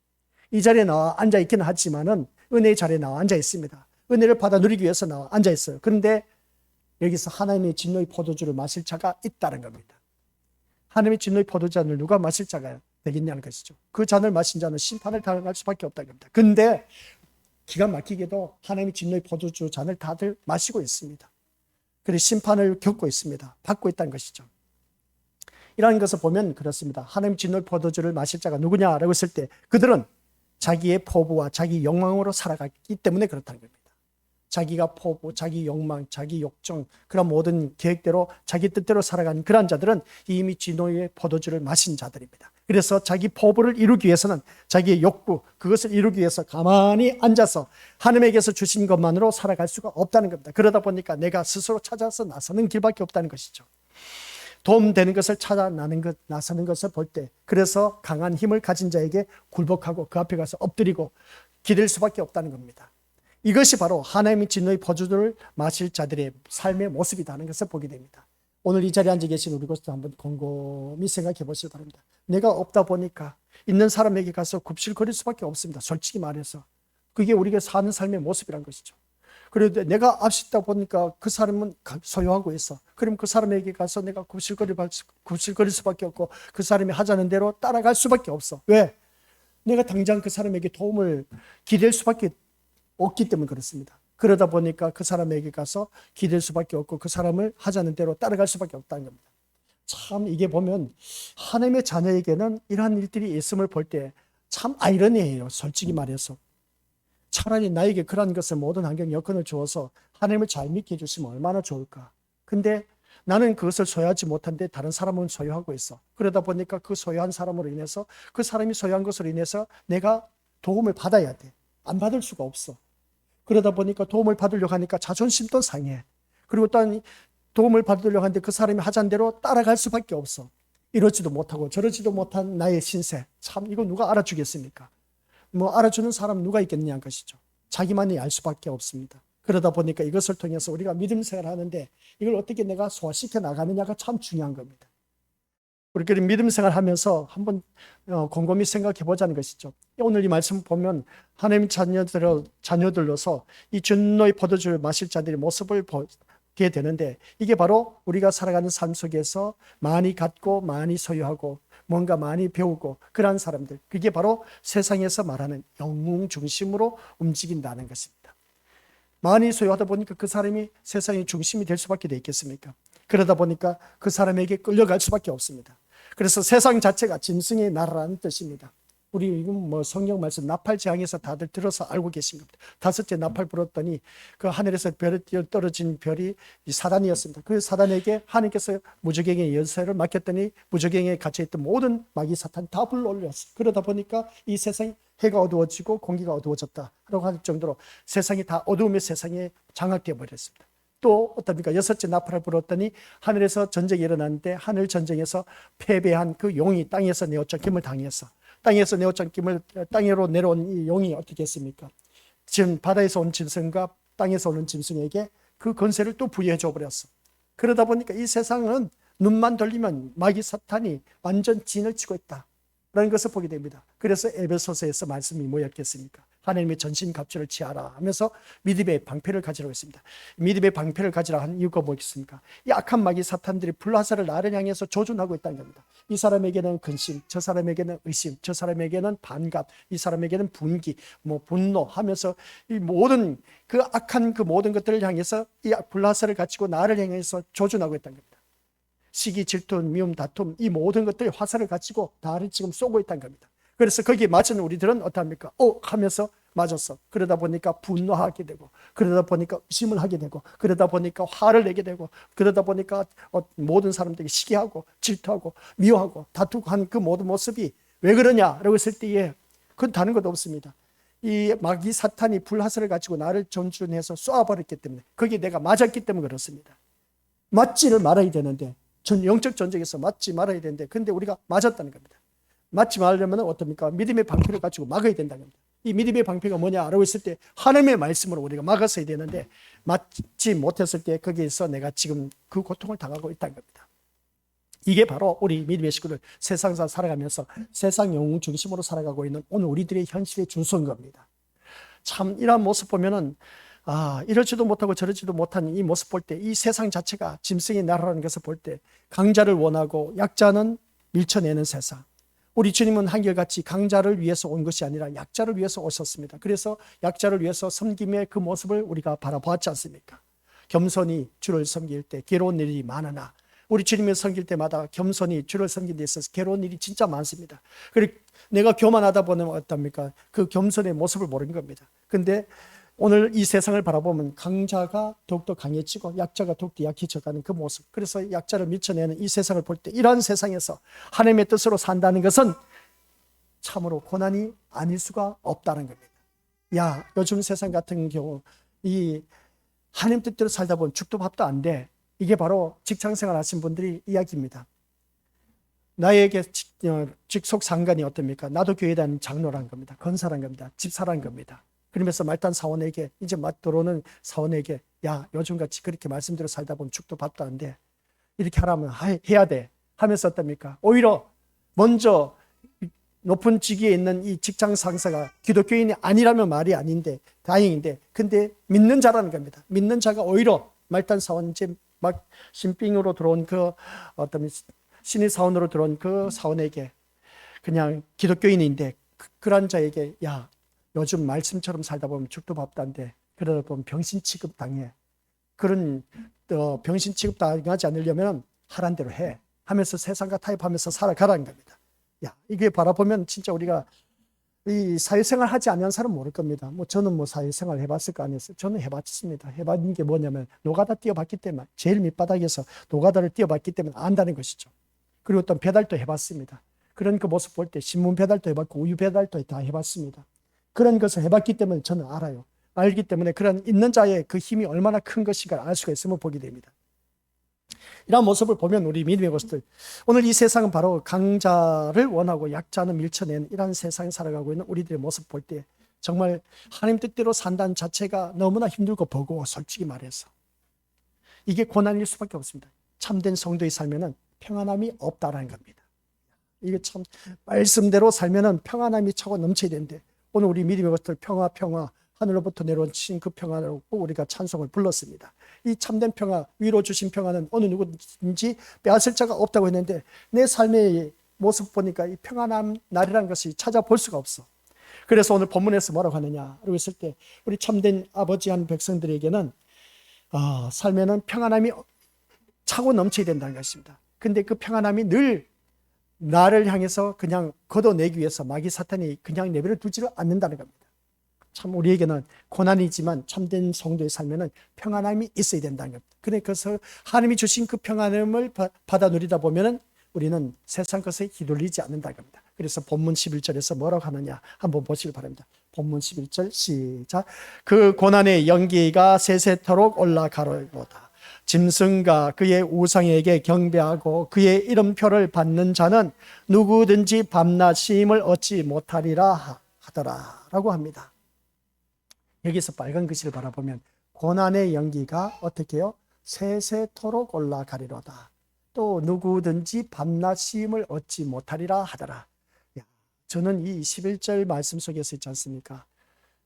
이 자리에 나와 앉아 있기는 하지만은 은혜의 자리에 나와 앉아 있습니다. 은혜를 받아 누리기 위해서 나와 앉아 있어요. 그런데 여기서 하나님의 진노의 포도주를 마실 자가 있다는 겁니다. 하나님의 진노의 포도주를 누가 마실 자가 되겠냐는 것이죠. 그 잔을 마신 자는 심판을 당할 수밖에 없다는 겁니다. 근데 기가 막히게도 하나님의 진노의 포도주 잔을 다들 마시고 있습니다. 그리고 심판을 겪고 있습니다. 받고 있다는 것이죠. 이러한 것을 보면 그렇습니다. 하나님의 진노의 포도주를 마실 자가 누구냐라고 했을 때 그들은 자기의 포부와 자기 욕망으로 살아갔기 때문에 그렇다는 겁니다. 자기가 포부, 자기 욕망, 자기 욕정, 그런 모든 계획대로 자기 뜻대로 살아간 그러한 자들은 이미 진노의 포도주를 마신 자들입니다. 그래서 자기 포부를 이루기 위해서는 자기의 욕구, 그것을 이루기 위해서 가만히 앉아서 하나님에게서 주신 것만으로 살아갈 수가 없다는 겁니다. 그러다 보니까 내가 스스로 찾아서 나서는 길밖에 없다는 것이죠. 도움되는 것을 찾아 나서는 것을 볼 때, 그래서 강한 힘을 가진 자에게 굴복하고 그 앞에 가서 엎드리고 기댈 수밖에 없다는 겁니다. 이것이 바로 하나님의 진노의 포도주를 마실 자들의 삶의 모습이라는 것을 보게 됩니다. 오늘 이 자리에 앉아 계신 우리 것도 한번 곰곰이 생각해 보시기 바랍니다. 내가 없다 보니까 있는 사람에게 가서 굽실거릴 수밖에 없습니다. 솔직히 말해서. 그게 우리가 사는 삶의 모습이란 것이죠. 그런데 내가 앞섰다 보니까 그 사람은 소유하고 있어. 그럼 그 사람에게 가서 내가 굽실거릴 수밖에 없고 그 사람이 하자는 대로 따라갈 수밖에 없어. 왜? 내가 당장 그 사람에게 도움을 기댈 수밖에 없기 때문에 그렇습니다. 그러다 보니까 그 사람에게 가서 기댈 수밖에 없고 그 사람을 하자는 대로 따라갈 수밖에 없다는 겁니다. 참 이게 보면 하나님의 자녀에게는 이러한 일들이 있음을 볼 때 참 아이러니해요. 솔직히 말해서. 차라리 나에게 그런 것을 모든 환경 여건을 주어서 하나님을 잘 믿게 해주시면 얼마나 좋을까. 근데 나는 그것을 소유하지 못한데 다른 사람은 소유하고 있어. 그러다 보니까 그 소유한 사람으로 인해서 그 사람이 소유한 것으로 인해서 내가 도움을 받아야 돼. 안 받을 수가 없어. 그러다 보니까 도움을 받으려고 하니까 자존심도 상해. 그리고 또 도움을 받으려고 하는데 그 사람이 하자는 대로 따라갈 수밖에 없어. 이러지도 못하고 저러지도 못한 나의 신세. 참 이거 누가 알아주겠습니까? 알아주는 사람 누가 있겠냐는 것이죠. 자기만이 알 수밖에 없습니다. 그러다 보니까 이것을 통해서 우리가 믿음 생활을 하는데 이걸 어떻게 내가 소화시켜 나가느냐가 참 중요한 겁니다. 우리끼리 믿음 생활하면서 한번 곰곰이 생각해 보자는 것이죠. 오늘 이 말씀 보면 하나님 자녀들로서 이 진노의 포도주를 마실 자들의 모습을 보게 되는데 이게 바로 우리가 살아가는 삶 속에서 많이 갖고 많이 소유하고 뭔가 많이 배우고 그러한 사람들, 그게 바로 세상에서 말하는 영웅 중심으로 움직인다는 것입니다. 많이 소유하다 보니까 그 사람이 세상의 중심이 될 수밖에 돼 있겠습니까? 그러다 보니까 그 사람에게 끌려갈 수밖에 없습니다. 그래서 세상 자체가 짐승의 나라라는 뜻입니다. 우리 이건 성경 말씀 나팔 재앙에서 다들 들어서 알고 계신 겁니다. 5째 나팔 불었더니 그 하늘에서 별이 떨어진 별이 사단이었습니다. 그 사단에게 하나님께서 무저갱의 열쇠를 맡겼더니 무저갱에 갇혀있던 모든 마귀 사탄 다 불러올렸어요. 그러다 보니까 이 세상이 해가 어두워지고 공기가 어두워졌다라고 할 정도로 세상이 다 어두움의 세상에 장악되어 버렸습니다. 또 어떻습니까? 6째 나팔을 불었더니 하늘에서 전쟁이 일어났는데 하늘 전쟁에서 패배한 그 용이 땅에서 내어쫓김을 당했어. 땅에서 내어쫓김을 땅으로 내려온 이 용이 어떻게 했습니까? 지금 바다에서 온 짐승과 땅에서 오는 짐승에게 그 권세를 또 부여해 줘 버렸어. 그러다 보니까 이 세상은 눈만 돌리면 마귀 사탄이 완전 진을 치고 있다 라는 것을 보게 됩니다. 그래서 에베소서에서 말씀이 뭐였겠습니까? 하나님의 전신갑주를 취하라 하면서 믿음의 방패를 가지라고 했습니다. 믿음의 방패를 가지라 한 이유가 뭐겠습니까? 이 악한 마귀 사탄들이 불화살을 나를 향해서 조준하고 있다는 겁니다. 이 사람에게는 근심, 저 사람에게는 의심, 저 사람에게는 반갑, 이 사람에게는 분기, 분노 하면서 이 모든 그 악한 그 모든 것들을 향해서 이 불화살을 가지고 나를 향해서 조준하고 있다는 겁니다. 시기, 질투, 미움, 다툼 이 모든 것들이 화살을 가지고 나를 지금 쏘고 있다는 겁니다. 그래서 거기에 맞은 우리들은 어떡합니까? 하면서 맞았어. 그러다 보니까 분노하게 되고 그러다 보니까 의심을 하게 되고 그러다 보니까 화를 내게 되고 그러다 보니까 모든 사람들이 시기하고 질투하고 미워하고 다투고 한 그 모든 모습이 왜 그러냐라고 했을 때에 그건 다른 것도 없습니다. 이 마귀 사탄이 불화살을 가지고 나를 전준해서 쏘아버렸기 때문에 거기에 내가 맞았기 때문에 그렇습니다. 맞지를 말아야 되는데 영적 전쟁에서 맞지 말아야 되는데 근데 우리가 맞았다는 겁니다. 맞지 말려면 어떻습니까? 믿음의 방패를 가지고 막아야 된다는 겁니다. 이 믿음의 방패가 뭐냐라고 했을 때 하나님의 말씀으로 우리가 막았어야 되는데 맞지 못했을 때 거기에서 내가 지금 그 고통을 당하고 있다는 겁니다. 이게 바로 우리 믿음의 식구들 세상사 살아가면서 세상 영웅 중심으로 살아가고 있는 오늘 우리들의 현실에 주소인 겁니다. 참 이런 모습 보면은 이러지도 못하고 저러지도 못한 이 모습 볼 때, 이 세상 자체가 짐승의 나라라는 것을 볼 때 강자를 원하고 약자는 밀쳐내는 세상. 우리 주님은 한결같이 강자를 위해서 온 것이 아니라 약자를 위해서 오셨습니다. 그래서 약자를 위해서 섬김의 그 모습을 우리가 바라보았지 않습니까? 겸손히 주를 섬길 때 괴로운 일이 많으나 우리 주님을 섬길 때마다 겸손히 주를 섬긴 데 있어서 괴로운 일이 진짜 많습니다. 그리고 내가 교만하다 보면 어떻습니까? 그 겸손의 모습을 모르는 겁니다. 근데 오늘 이 세상을 바라보면 강자가 더욱더 강해지고 약자가 더욱더 약해져가는 그 모습. 그래서 약자를 밀쳐내는 이 세상을 볼 때 이러한 세상에서 하나님의 뜻으로 산다는 것은 참으로 고난이 아닐 수가 없다는 겁니다. 요즘 세상 같은 경우 이 하나님 뜻대로 살다 보면 죽도 밥도 안 돼. 이게 바로 직장생활 하신 분들이 이야기입니다. 나에게 직속 상관이 어떻습니까? 나도 교회 다니는 장로란 겁니다. 건사란 겁니다. 집사란 겁니다. 그러면서 말단 사원에게, 이제 막 들어오는 사원에게 요즘같이 그렇게 말씀대로 살다 보면 죽도 밥도 안 돼. 이렇게 하라면 해야 돼 하면서 어떻습니까? 오히려 먼저 높은 직위에 있는 이 직장 상사가 기독교인이 아니라면 말이 아닌데 다행인데, 근데 믿는 자라는 겁니다. 믿는 자가 오히려 말단 사원, 이제 막 신빙으로 들어온 그 어떤 신의 사원으로 들어온 그 사원에게, 그냥 기독교인인데 그런 자에게 요즘 말씀처럼 살다 보면 죽도 밥도 안 돼. 그러다 보면 병신 취급 당해. 그런 병신 취급 당하지 않으려면 하란 대로 해 하면서 세상과 타협하면서 살아가라는 겁니다. 이게 바라보면 진짜 우리가 이 사회생활 하지 않은 사람은 모를 겁니다. 저는 사회생활 해봤을 거 아니었어요. 저는 해봤습니다. 해봤는 게 뭐냐면 노가다 뛰어봤기 때문에, 제일 밑바닥에서 노가다를 뛰어봤기 때문에 안다는 것이죠. 그리고 또 배달도 해봤습니다. 그런 그 모습 볼 때 신문 배달도 해봤고 우유 배달도 다 해봤습니다. 그런 것을 해봤기 때문에 저는 알아요. 알기 때문에 그런 있는 자의 그 힘이 얼마나 큰 것인가 알 수가 있음을 보게 됩니다. 이런 모습을 보면 우리 믿음의 것들, 오늘 이 세상은 바로 강자를 원하고 약자는 밀쳐내는 이런 세상에 살아가고 있는 우리들의 모습 볼 때 정말 하나님 뜻대로 산다는 자체가 너무나 힘들고 버거워. 솔직히 말해서 이게 고난일 수밖에 없습니다. 참된 성도의 삶에는 평안함이 없다라는 겁니다. 이게 참 말씀대로 살면은 평안함이 차고 넘쳐야 되는데, 오늘 우리 믿음의 것들 평화 하늘로부터 내려온 그 평화라고 우리가 찬송을 불렀습니다. 이 참된 평화, 위로 주신 평화는 어느 누구든지 빼앗을 자가 없다고 했는데, 내 삶의 모습 보니까 이 평안한 날이라는 것을 찾아볼 수가 없어. 그래서 오늘 본문에서 뭐라고 하느냐라고 했을 때, 우리 참된 아버지한 백성들에게는 삶에는 평안함이 차고 넘쳐야 된다는 것입니다. 근데 그 평안함이 늘 나를 향해서 그냥 걷어내기 위해서 마귀 사탄이 그냥 내버려 두지를 않는다는 겁니다. 참 우리에게는 고난이지만 참된 성도의 삶에는 평안함이 있어야 된다는 겁니다. 그래서 하나님이 주신 그 평안함을 받아 누리다 보면은 우리는 세상 것에 휘둘리지 않는다는 겁니다. 그래서 본문 11절에서 뭐라고 하느냐 한번 보시기 바랍니다. 본문 11절 시작. 그 고난의 연기가 세세토록 올라가로다. 짐승과 그의 우상에게 경배하고 그의 이름표를 받는 자는 누구든지 밤낮 쉼을 얻지 못하리라 하더라 라고 합니다. 여기서 빨간 글씨를 바라보면 고난의 연기가 어떻게 해요? 세세토록 올라가리로다. 또 누구든지 밤낮 쉼을 얻지 못하리라 하더라. 저는 이 11절 말씀 속에서 있지 않습니까?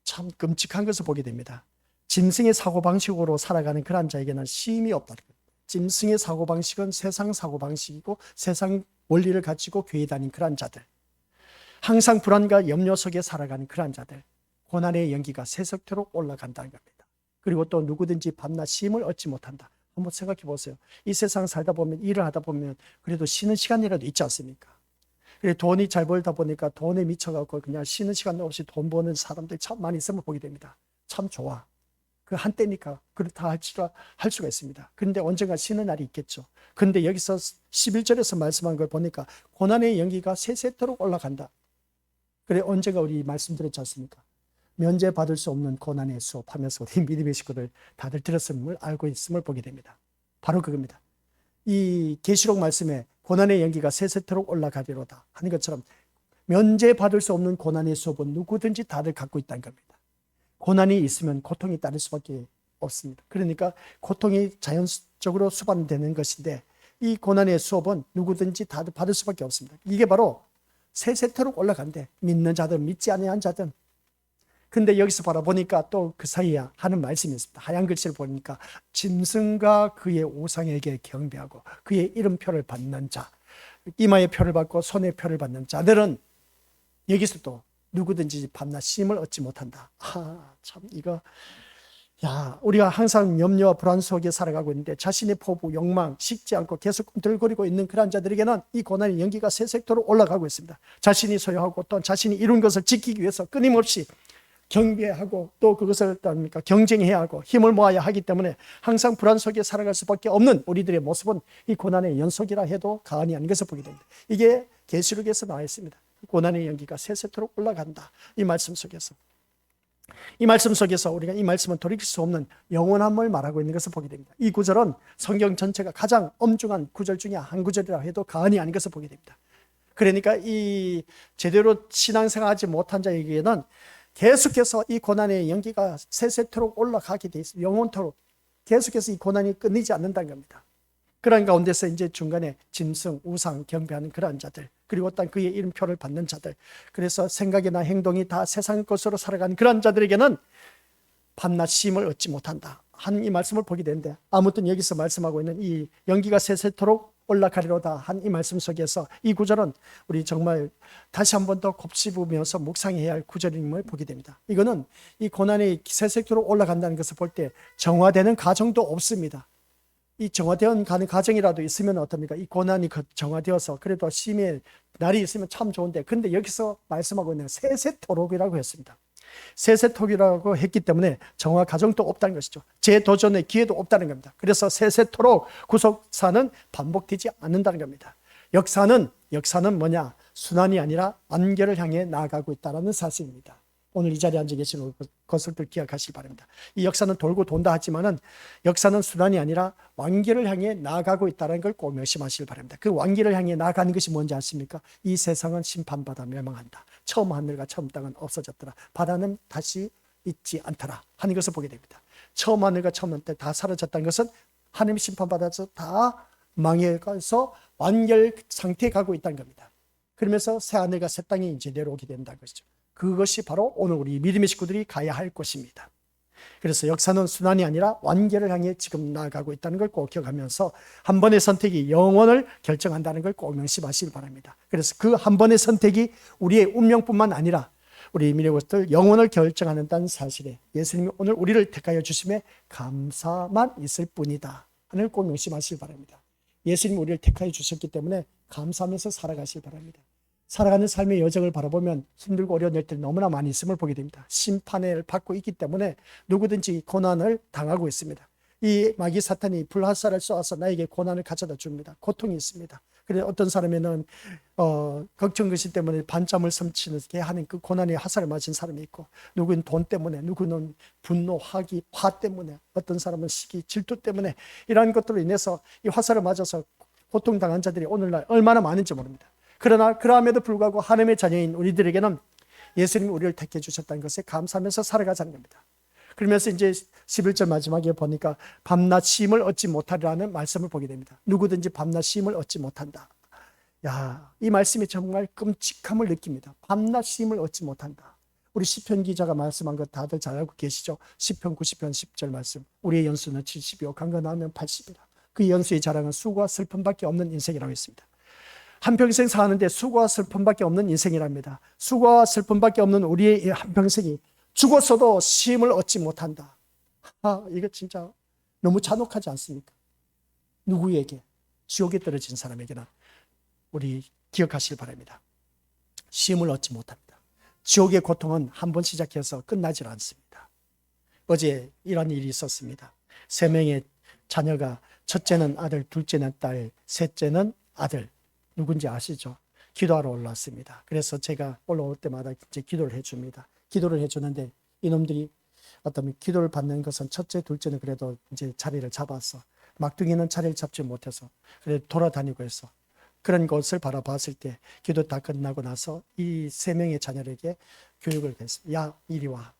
참 끔찍한 것을 보게 됩니다. 짐승의 사고방식으로 살아가는 그런 자에게는 쉼이 없다는 겁니다. 짐승의 사고방식은 세상 사고방식이고 세상 원리를 가지고 교회 다닌 그런 자들, 항상 불안과 염려 속에 살아가는 그런 자들, 고난의 연기가 세세토록 올라간다는 겁니다. 그리고 또 누구든지 밤낮 쉼을 얻지 못한다. 한번 생각해 보세요. 이 세상 살다 보면, 일을 하다 보면 그래도 쉬는 시간이라도 있지 않습니까? 돈이 잘 벌다 보니까 돈에 미쳐갖고 그냥 쉬는 시간 없이 돈 버는 사람들 참 많이 있으면 보게 됩니다. 참 좋아. 그 한때니까 그렇다 할 수가 있습니다. 그런데 언젠가 쉬는 날이 있겠죠. 그런데 여기서 11절에서 말씀한 걸 보니까 고난의 연기가 세세토록 올라간다. 그래 언제가 우리 말씀드렸지 않습니까? 면제받을 수 없는 고난의 수업 하면서 우리 믿음의 식구들 다들 들었음을 알고 있음을 보게 됩니다. 바로 그겁니다. 이 계시록 말씀에 고난의 연기가 세세토록 올라가리로다 하는 것처럼 면제받을 수 없는 고난의 수업은 누구든지 다들 갖고 있다는 겁니다. 고난이 있으면 고통이 따를 수밖에 없습니다. 그러니까 고통이 자연적으로 수반되는 것인데 이 고난의 수업은 누구든지 다 받을 수밖에 없습니다. 이게 바로 세세토록 올라간대. 믿는 자든 믿지 아니한 자든. 근데 여기서 바라보니까 또 그 사이에 하는 말씀이 있습니다. 하얀 글씨를 보니까 짐승과 그의 우상에게 경배하고 그의 이름표를 받는 자, 이마의 표를 받고 손의 표를 받는 자들은 여기서도 누구든지 밤낮 쉼을 얻지 못한다. 참 이거 우리가 항상 염려와 불안 속에 살아가고 있는데 자신의 포부, 욕망, 식지 않고 계속 꿈틀거리고 있는 그런 자들에게는 이 고난의 연기가 새색도로 올라가고 있습니다. 자신이 소유하고 또 자신이 이룬 것을 지키기 위해서 끊임없이 경배하고 또 그것을 경쟁해야 하고 힘을 모아야 하기 때문에 항상 불안 속에 살아갈 수밖에 없는 우리들의 모습은 이 고난의 연속이라 해도 과언이 아닌 것을 보게 됩니다. 이게 계시록에서 나와 있습니다. 고난의 연기가 새색도록 올라간다. 이 말씀 속에서 우리가 이 말씀은 돌이킬 수 없는 영원함을 말하고 있는 것을 보게 됩니다. 이 구절은 성경 전체가 가장 엄중한 구절 중에 한 구절이라 해도 과언이 아닌 것을 보게 됩니다. 그러니까 이 제대로 신앙생활하지 못한 자에게는 계속해서 이 고난의 연기가 세세토록 올라가게 돼 있습니다. 영원토록 계속해서 이 고난이 끊이지 않는다는 겁니다. 그런 가운데서 이제 중간에 짐승, 우상, 경배하는 그러한 자들, 그리고 또 그의 이름표를 받는 자들, 그래서 생각이나 행동이 다 세상 것으로 살아가는 그러한 자들에게는 밤낮 쉼을 얻지 못한다 하는 이 말씀을 보게 되는데, 아무튼 여기서 말씀하고 있는 이 연기가 세세토록 올라가리로다 한 이 말씀 속에서 이 구절은 우리 정말 다시 한 번 더 곱씹으면서 묵상해야 할 구절임을 보게 됩니다. 이거는 이 고난이 세세토록 올라간다는 것을 볼 때 정화되는 과정도 없습니다. 이 정화되어 가는 과정이라도 있으면 어떻습니까? 이 고난이 정화되어서 그래도 쉼의 날이 있으면 참 좋은데, 근데 여기서 말씀하고 있는 세세토록이라고 했습니다. 세세토록이라고 했기 때문에 정화 과정도 없다는 것이죠. 재도전의 기회도 없다는 겁니다. 그래서 세세토록 구속사는 반복되지 않는다는 겁니다. 역사는 뭐냐? 순환이 아니라 완결을 향해 나아가고 있다는 사실입니다. 오늘 이 자리에 앉아 계신 것을 기억하시기 바랍니다. 이 역사는 돌고 돈다 하지만은 역사는 순환이 아니라 완결을 향해 나아가고 있다는 걸 꼭 명심하시기 바랍니다. 그 완결을 향해 나아가는 것이 뭔지 아십니까? 이 세상은 심판받아 멸망한다. 처음 하늘과 처음 땅은 없어졌더라. 바다는 다시 있지 않더라 하는 것을 보게 됩니다. 처음 하늘과 처음 땅 다 사라졌다는 것은 하나님 심판받아서 다 망해가서 완결 상태에 가고 있다는 겁니다. 그러면서 새 하늘과 새 땅이 이제 내려오게 된다는 것이죠. 그것이 바로 오늘 우리 믿음의 식구들이 가야 할 곳입니다. 그래서 역사는 순환이 아니라 완결을 향해 지금 나아가고 있다는 걸 꼭 기억하면서 한 번의 선택이 영원을 결정한다는 걸 꼭 명심하시기 바랍니다. 그래서 그 한 번의 선택이 우리의 운명뿐만 아니라 우리 미래 것들 영원을 결정한다는 사실에 예수님이 오늘 우리를 택하여 주심에 감사만 있을 뿐이다 하는 꼭 명심하시기 바랍니다. 예수님이 우리를 택하여 주셨기 때문에 감사하면서 살아가시기 바랍니다. 살아가는 삶의 여정을 바라보면 힘들고 어려운 일들이 너무나 많이 있음을 보게 됩니다. 심판을 받고 있기 때문에 누구든지 고난을 당하고 있습니다. 이 마귀 사탄이 불화살을 쏘아서 나에게 고난을 가져다 줍니다. 고통이 있습니다. 그래서 어떤 사람에는 걱정거시 때문에 밤잠을 설치게 하는 그 고난의 화살을 맞은 사람이 있고, 누구는 돈 때문에, 누구는 분노, 화 때문에, 어떤 사람은 시기, 질투 때문에 이러한 것들로 인해서 이 화살을 맞아서 고통당한 자들이 오늘날 얼마나 많은지 모릅니다. 그러나 그럼에도 불구하고 하나님의 자녀인 우리들에게는 예수님이 우리를 택해 주셨다는 것에 감사하면서 살아가자는 겁니다. 그러면서 이제 11절 마지막에 보니까 밤낮 쉼을 얻지 못하리라는 말씀을 보게 됩니다. 누구든지 밤낮 쉼을 얻지 못한다. 이 말씀이 정말 끔찍함을 느낍니다. 밤낮 쉼을 얻지 못한다. 우리 시편 기자가 말씀한 것 다들 잘 알고 계시죠? 시편 90편 10절 말씀. 우리의 연수는 70이요 강건하면 80이라. 그 연수의 자랑은 수고와 슬픔밖에 없는 인생이라고 했습니다. 한평생 사는데 수고와 슬픔밖에 없는 인생이랍니다. 수고와 슬픔밖에 없는 우리의 한평생이 죽었어도 쉼을 얻지 못한다. 이거 진짜 너무 잔혹하지 않습니까? 누구에게? 지옥에 떨어진 사람에게는 우리 기억하시기 바랍니다. 쉼을 얻지 못합니다. 지옥의 고통은 한 번 시작해서 끝나질 않습니다. 어제 이런 일이 있었습니다. 3명의 자녀가 첫째는 아들, 둘째는 딸, 셋째는 아들. 누군지 아시죠? 기도하러 올라왔습니다. 그래서 제가 올라올 때마다 이제 기도를 해줍니다. 기도를 해주는데 이놈들이 어떤 기도를 받는 것은 첫째, 둘째는 그래도 이제 자리를 잡았어. 막둥이는 자리를 잡지 못해서 그래 돌아다니고 해서 그런 것을 바라봤을 때 기도 다 끝나고 나서 이 3명의 자녀에게 교육을 했습니다. 야, 이리 와.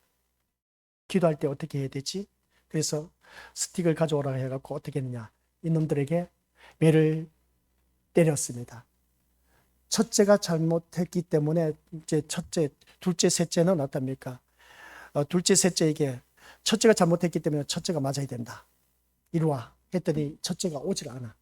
기도할 때 어떻게 해야 되지? 그래서 스틱을 가져오라고 해갖고 어떻게 했느냐? 이놈들에게 매를 때렸습니다. 첫째가 잘못했기 때문에 이제 첫째, 둘째, 셋째는 어떻습니까? 둘째, 셋째에게 첫째가 잘못했기 때문에 첫째가 맞아야 된다. 이리 와 했더니 첫째가 오질 않아.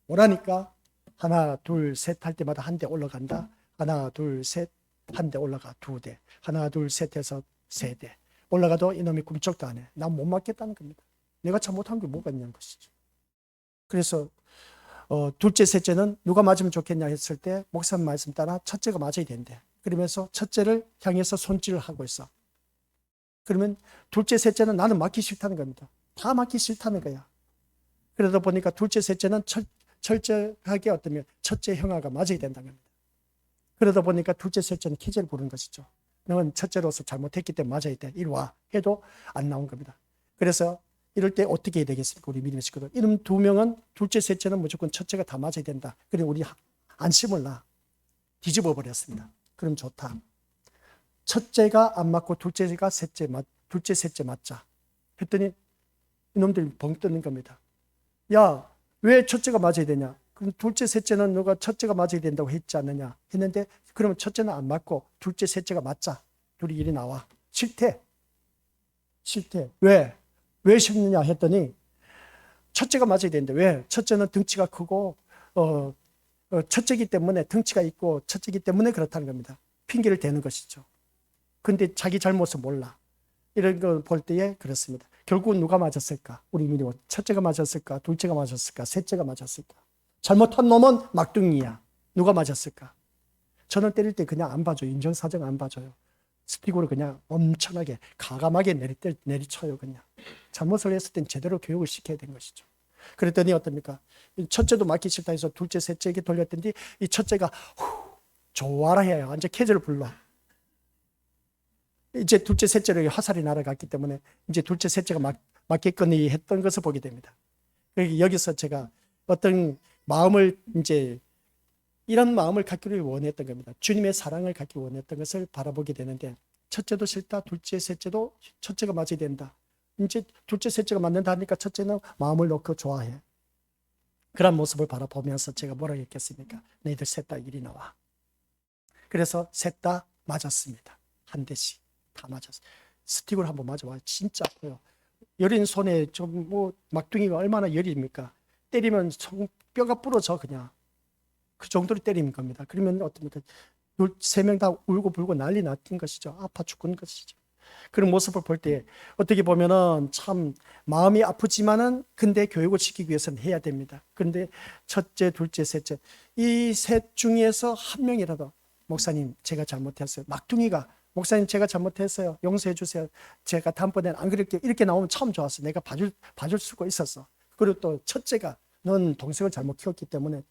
오라니까 하나, 둘, 셋 할 때마다 한 대 올라간다. 하나, 둘, 셋, 한 대 올라가, 두 대. 하나, 둘, 셋 해서 세 대. 올라가도 이놈이 꿈쩍도 안 해. 난 못 맞겠다는 겁니다. 내가 잘못한 게 뭐가 있냐는 것이죠. 그래서 둘째, 셋째는 누가 맞으면 좋겠냐 했을 때 목사님 말씀 따라 첫째가 맞아야 된대. 그러면서 첫째를 향해서 손질을 하고 있어. 그러면 둘째, 셋째는 나는 맞기 싫다는 겁니다. 다 맞기 싫다는 거야. 그러다 보니까 둘째, 셋째는 철저하게 어떠면 첫째 형아가 맞아야 된다는 겁니다. 그러다 보니까 둘째, 셋째는 키제를 부르는 것이죠. 너는 첫째로서 잘못했기 때문에 맞아야 돼. 이리 와. 해도 안 나온 겁니다. 그래서 이럴 때 어떻게 해야 되겠습니까? 우리 믿음의 식구들. 이런 두 명은 둘째, 셋째는 무조건 첫째가 다 맞아야 된다. 그리고 우리 안심을 뒤집어 버렸습니다. 그럼 좋다. 첫째가 안 맞고 둘째, 셋째 맞자. 했더니 이놈들이 벙 뜨는 겁니다. 야, 왜 첫째가 맞아야 되냐? 그럼 둘째, 셋째는 너가 첫째가 맞아야 된다고 했지 않느냐? 했는데 그러면 첫째는 안 맞고 둘째, 셋째가 맞자. 둘이 이리 나와. 싫대. 왜? 왜 싫느냐 했더니 첫째가 맞아야 되는데 왜? 첫째는 덩치가 크고 첫째이기 때문에 덩치가 있고 첫째이기 때문에 그렇다는 겁니다. 핑계를 대는 것이죠. 근데 자기 잘못을 몰라. 이런 걸 볼 때에 그렇습니다. 결국은 누가 맞았을까? 우리 믿음 첫째가 맞았을까? 둘째가 맞았을까? 셋째가 맞았을까? 잘못한 놈은 막둥이야. 누가 맞았을까? 저는 때릴 때 그냥 안 봐줘요. 인정사정 안 봐줘요. 스틱으로 그냥 엄청나게 가감하게 내리쳐요. 그냥 잘못을 했을 땐 제대로 교육을 시켜야 된 것이죠. 그랬더니 어떻습니까? 첫째도 맞기 싫다 해서 둘째, 셋째에게 돌렸더니 이 첫째가 좋아라 해요. 완전 캐저를 불러. 이제 둘째, 셋째로 화살이 날아갔기 때문에 이제 둘째, 셋째가 맞겠거니 했던 것을 보게 됩니다. 여기서 제가 어떤 마음을 이제 이런 마음을 갖기를 원했던 겁니다. 주님의 사랑을 갖기 원했던 것을 바라보게 되는데 첫째도 싫다. 둘째, 셋째도 첫째가 맞아야 된다. 이제 둘째, 셋째가 맞는다 하니까 첫째는 마음을 놓고 좋아해. 그런 모습을 바라보면서 제가 뭐라고 했겠습니까? 너희들 셋 다 이리 나와. 그래서 셋 다 맞았습니다. 한 대씩 다 맞았어요. 스틱으로 한번 맞아봐요. 진짜 아파요. 여린 손에 좀 막둥이가 얼마나 열입니까? 때리면 뼈가 부러져 그냥. 그 정도로 때리는 겁니다. 그러면 어떻습니까? 세 명 다 울고 불고 난리 났던 것이죠. 아파 죽은 것이죠. 그런 모습을 볼 때 어떻게 보면은 참 마음이 아프지만은 근데 교육을 시키기 위해서는 해야 됩니다. 그런데 첫째, 둘째, 셋째 이 셋 중에서 한 명이라도 목사님 제가 잘못했어요. 막둥이가 목사님 제가 잘못했어요. 용서해 주세요. 제가 다음번에는 안 그럴게요. 이렇게 나오면 참 좋았어. 내가 봐줄 수가 있었어. 그리고 또 첫째가 넌 동생을 잘못 키웠기 때문에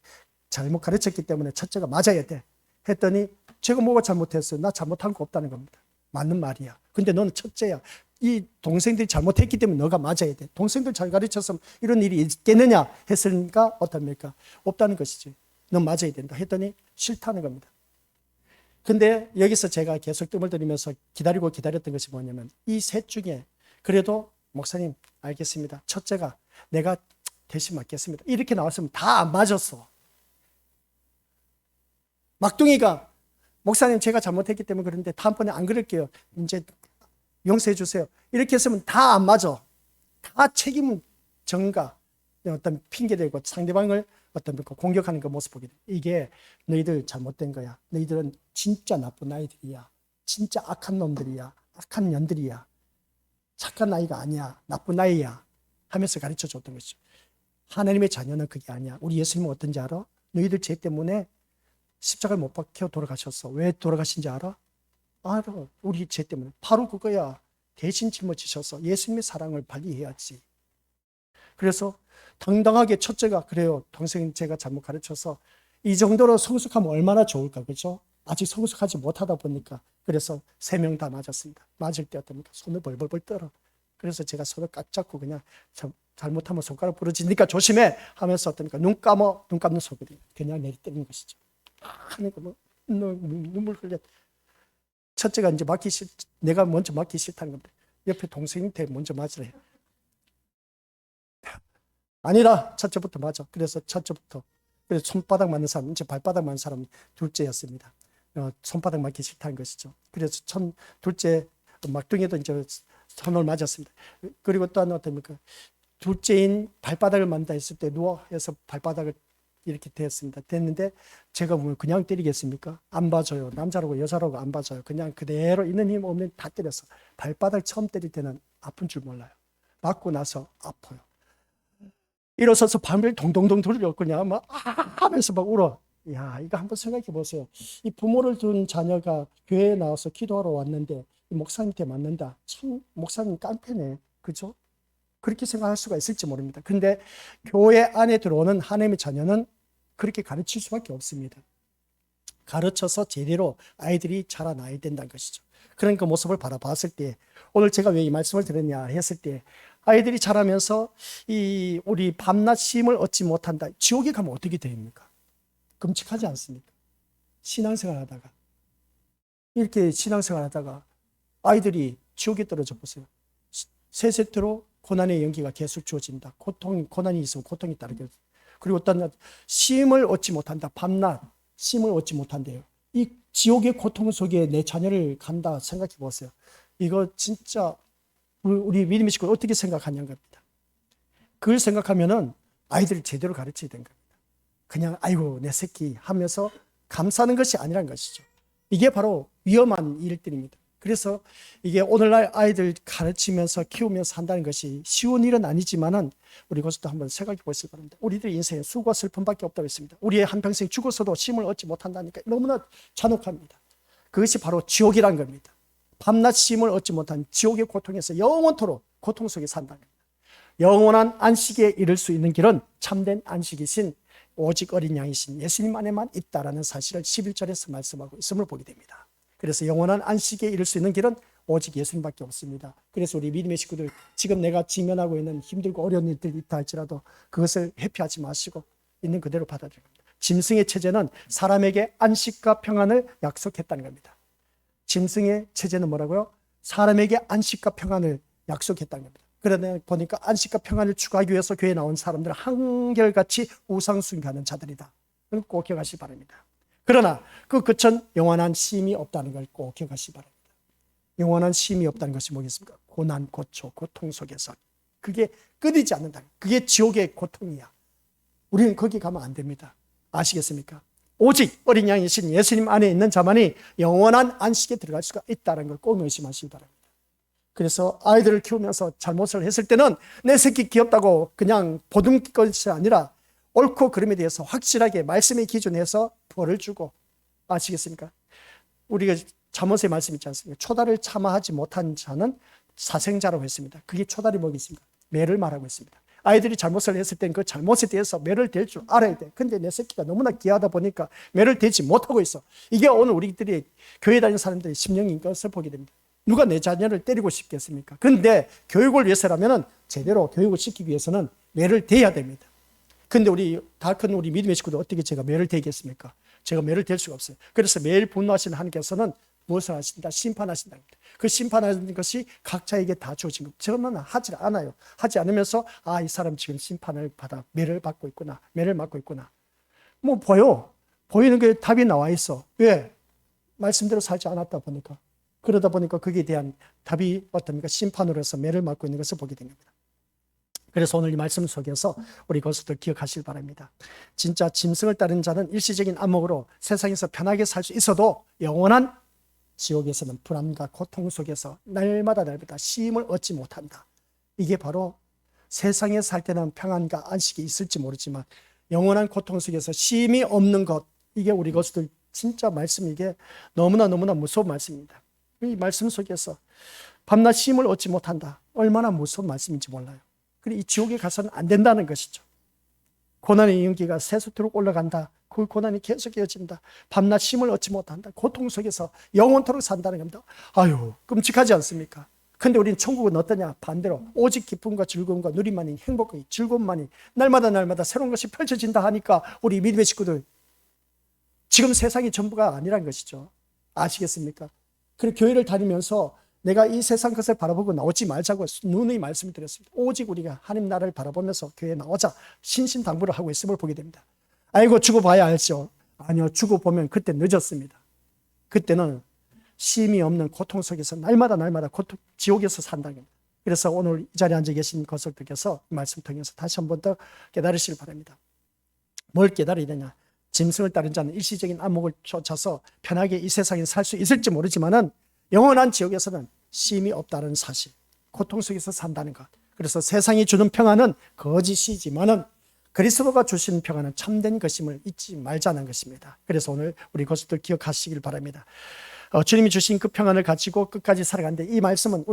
잘못 가르쳤기 때문에 첫째가 맞아야 돼. 했더니 제가 뭐가 잘못했어요? 나 잘못한 거 없다는 겁니다. 맞는 말이야. 근데 너는 첫째야. 이 동생들이 잘못했기 때문에 너가 맞아야 돼. 동생들 잘 가르쳤으면 이런 일이 있겠느냐 했으니까 어떻습니까? 없다는 것이지. 넌 맞아야 된다. 했더니 싫다는 겁니다. 근데 여기서 제가 계속 뜸을 들이면서 기다렸던 것이 뭐냐면 이 셋 중에 그래도 목사님 알겠습니다. 첫째가 내가 대신 맡겠습니다. 이렇게 나왔으면 다 안 맞았어. 막둥이가 목사님 제가 잘못했기 때문에 그런데 다음번에 안 그럴게요. 이제 용서해 주세요. 이렇게 했으면 다 안 맞아. 다 책임은 전가 어떤 핑계대고 상대방을 어떤 공격하는 그 모습 보게 돼. 이게 너희들 잘못된 거야. 너희들은 진짜 나쁜 아이들이야. 진짜 악한 놈들이야. 악한 년들이야. 착한 아이가 아니야. 나쁜 아이야. 하면서 가르쳐 줬던 것이죠. 하나님의 자녀는 그게 아니야. 우리 예수님은 어떤지 알아? 너희들 죄 때문에 십자가를 못 박혀 돌아가셨어. 왜 돌아가신지 알아? 알아. 우리 죄 때문에. 바로 그거야. 대신 짊어지셔서 예수님의 사랑을 발휘해야지. 그래서 당당하게 첫째가 그래요. 동생 제가 잘못 가르쳐서 이 정도로 성숙하면 얼마나 좋을까. 그렇죠? 아직 성숙하지 못하다 보니까 그래서 3명 다 맞았습니다. 맞을 때 어떻습니까? 손을 벌벌벌 떨어. 그래서 제가 손을 꽉 잡고 그냥 잘못하면 손가락 부러지니까 조심해 하면서 어떻습니까? 눈 감는 소리 그냥 내리 때리는 것이죠. 하니까 눈물 흘려. 첫째가 이제 내가 먼저 맞기 싫다는 겁니다. 옆에 동생한테 먼저 맞으래. 아니라 첫째부터 맞아. 그래서 첫째부터. 그래서 손바닥 맞는 사람, 이제 발바닥 맞는 사람은 둘째였습니다. 손바닥 맞기 싫다는 것이죠. 그래서 둘째 막둥이도 이제 손을 맞았습니다. 그리고 또 하나 어떻습니까? 둘째인 발바닥을 만다 했을 때 누워서 발바닥을 이렇게 됐습니다. 됐는데 제가 뭐 그냥 때리겠습니까? 안 봐줘요. 남자라고 여자라고 안 봐줘요. 그냥 그대로 있는 힘 없는 다 때렸어. 발바닥 처음 때릴 때는 아픈 줄 몰라요. 맞고 나서 아파요. 일어서서 밤을 동동동 돌려 그냥 막 하면서 막 울어. 야, 이거 한번 생각해 보세요. 이 부모를 둔 자녀가 교회에 나와서 기도하러 왔는데 이 목사님한테 맞는다. 참 목사님 깡패네. 그죠? 그렇게 생각할 수가 있을지 모릅니다. 근데 교회 안에 들어오는 하나님의 자녀는 그렇게 가르칠 수밖에 없습니다. 가르쳐서 제대로 아이들이 자라나야 된다는 것이죠. 그런 그 모습을 바라봤을 때 오늘 제가 왜 이 말씀을 드렸냐 했을 때 아이들이 자라면서 이 우리 밤낮 쉼을 얻지 못한다. 지옥에 가면 어떻게 됩니까? 끔찍하지 않습니까? 신앙생활 하다가 이렇게 신앙생활 하다가 아이들이 지옥에 떨어져 보세요. 세세토록 고난의 연기가 계속 주어진다. 고난이 있으면 고통이 따르게. 그리고 어떤 쉼을 얻지 못한다. 밤낮 쉼을 얻지 못한대요. 이 지옥의 고통 속에 내 자녀를 간다 생각해 보세요. 이거 진짜 우리 믿음의 식구를 어떻게 생각하냐는 겁니다. 그걸 생각하면은 아이들을 제대로 가르쳐야 되는 겁니다. 그냥 아이고 내 새끼 하면서 감싸는 것이 아니란 것이죠. 이게 바로 위험한 일들입니다. 그래서 이게 오늘날 아이들 가르치면서 키우면서 한다는 것이 쉬운 일은 아니지만은 우리 그것도 한번 생각해 보시기 바랍니다. 우리들 인생에 수고와 슬픔밖에 없다고 했습니다. 우리의 한평생 죽어서도 쉼을 얻지 못한다니까 너무나 잔혹합니다. 그것이 바로 지옥이란 겁니다. 밤낮 쉼을 얻지 못한 지옥의 고통에서 영원토록 고통 속에 산다는 겁니다. 영원한 안식에 이를 수 있는 길은 참된 안식이신 오직 어린 양이신 예수님 안에만 있다라는 사실을 11절에서 말씀하고 있음을 보게 됩니다. 그래서 영원한 안식에 이를 수 있는 길은 오직 예수님밖에 없습니다. 그래서 우리 믿음의 식구들 지금 내가 직면하고 있는 힘들고 어려운 일들이 있다 할지라도 그것을 회피하지 마시고 있는 그대로 받아들여야 합니다. 짐승의 체제는 사람에게 안식과 평안을 약속했다는 겁니다. 짐승의 체제는 뭐라고요? 사람에게 안식과 평안을 약속했다는 겁니다. 그러다 보니까 안식과 평안을 추구하기 위해서 교회에 나온 사람들은 한결같이 우상숭배하는 자들이다. 그걸 꼭 기억하시기 바랍니다. 그러나 그 끝은 영원한 쉼이 없다는 걸 꼭 기억하시기 바랍니다. 영원한 쉼이 없다는 것이 뭐겠습니까? 고난, 고초, 고통 속에서 그게 끊이지 않는다. 그게 지옥의 고통이야. 우리는 거기 가면 안 됩니다. 아시겠습니까? 오직 어린 양이신 예수님 안에 있는 자만이 영원한 안식에 들어갈 수가 있다는 걸 꼭 명심하시기 바랍니다. 그래서 아이들을 키우면서 잘못을 했을 때는 내 새끼 귀엽다고 그냥 보듬길 것이 아니라 옳고 그름에 대해서 확실하게 말씀의 기준에서 벌을 주고, 아시겠습니까? 우리가 잠언의 말씀 있지 않습니까? 초다를 참아하지 못한 자는 사생자라고 했습니다. 그게 초다리 뭐겠습니까? 매를 말하고 있습니다. 아이들이 잘못을 했을 땐 그 잘못에 대해서 매를 댈 줄 알아야 돼. 근데 내 새끼가 너무나 귀하다 보니까 매를 대지 못하고 있어. 이게 오늘 우리들이 교회 다니는 사람들의 심령인 것을 보게 됩니다. 누가 내 자녀를 때리고 싶겠습니까? 근데 교육을 위해서라면 제대로 교육을 시키기 위해서는 매를 대야 됩니다. 근데 다 큰 우리 믿음의 식구들 어떻게 제가 매를 대겠습니까? 제가 매를 댈 수가 없어요. 그래서 매일 분노하시는 하나님께서는 무엇을 하신다? 심판하신다. 그 심판하는 것이 각자에게 다 주어진 겁니다. 저는 하지 않아요. 하지 않으면서 이 사람 지금 심판을 받아 매를 받고 있구나. 매를 맞고 있구나. 뭐 보이는 게 답이 나와 있어. 왜? 말씀대로 살지 않았다 보니까. 그러다 보니까 거기에 대한 답이 어떻습니까? 심판으로서 매를 맞고 있는 것을 보게 된 겁니다. 그래서 오늘 이 말씀 속에서 우리 그것을 기억하시길 바랍니다. 진짜 짐승을 따르는 자는 일시적인 안목으로 세상에서 편하게 살 수 있어도 영원한 지옥에서는 불안과 고통 속에서 날마다 쉼을 얻지 못한다. 이게 바로 세상에 살 때는 평안과 안식이 있을지 모르지만 영원한 고통 속에서 쉼이 없는 것, 이게 우리 것들 진짜 말씀, 이게 너무나 무서운 말씀입니다. 이 말씀 속에서 밤낮 쉼을 얻지 못한다. 얼마나 무서운 말씀인지 몰라요. 그리고 이 지옥에 가서는 안 된다는 것이죠. 고난의 연기가 새솟도록 올라간다. 그 고난이 계속 이어진다. 밤낮 쉼을 얻지 못한다. 고통 속에서 영원토록 산다는 겁니다. 아유, 끔찍하지 않습니까? 근데 우리는 천국은 어떠냐? 반대로 오직 기쁨과 즐거움과 누림만이, 행복과 즐거움만이 날마다 새로운 것이 펼쳐진다 하니까 우리 믿음의 식구들, 지금 세상이 전부가 아니란 것이죠. 아시겠습니까? 그리고 교회를 다니면서 내가 이 세상 것을 바라보고 나오지 말자고 누누이 말씀을 드렸습니다. 오직 우리가 하나님 나라를 바라보면서 교회에 나오자 신신당부를 하고 있음을 보게 됩니다. 아이고 죽어봐야 알죠. 아니요, 죽어보면 그때 늦었습니다. 그때는 쉼이 없는 고통 속에서 날마다 고통, 지옥에서 산다는 겁니다. 그래서 오늘 이 자리에 앉아 계신 것들께서 이 말씀 통해서 다시 한 번 더 깨달으시길 바랍니다. 뭘 깨달아야 되냐? 짐승을 따른 자는 일시적인 안목을 쫓아서 편하게 이 세상에 살 수 있을지 모르지만은 영원한 지옥에서는 쉼이 없다는 사실, 고통 속에서 산다는 것. 그래서 세상이 주는 평안은 거짓이지만은 그리스도가 주신 평안은 참된 것임을 잊지 말자는 것입니다. 그래서 오늘 우리 것들 기억하시길 바랍니다. 주님이 주신 그 평안을 가지고 끝까지 살아가는데 이 말씀은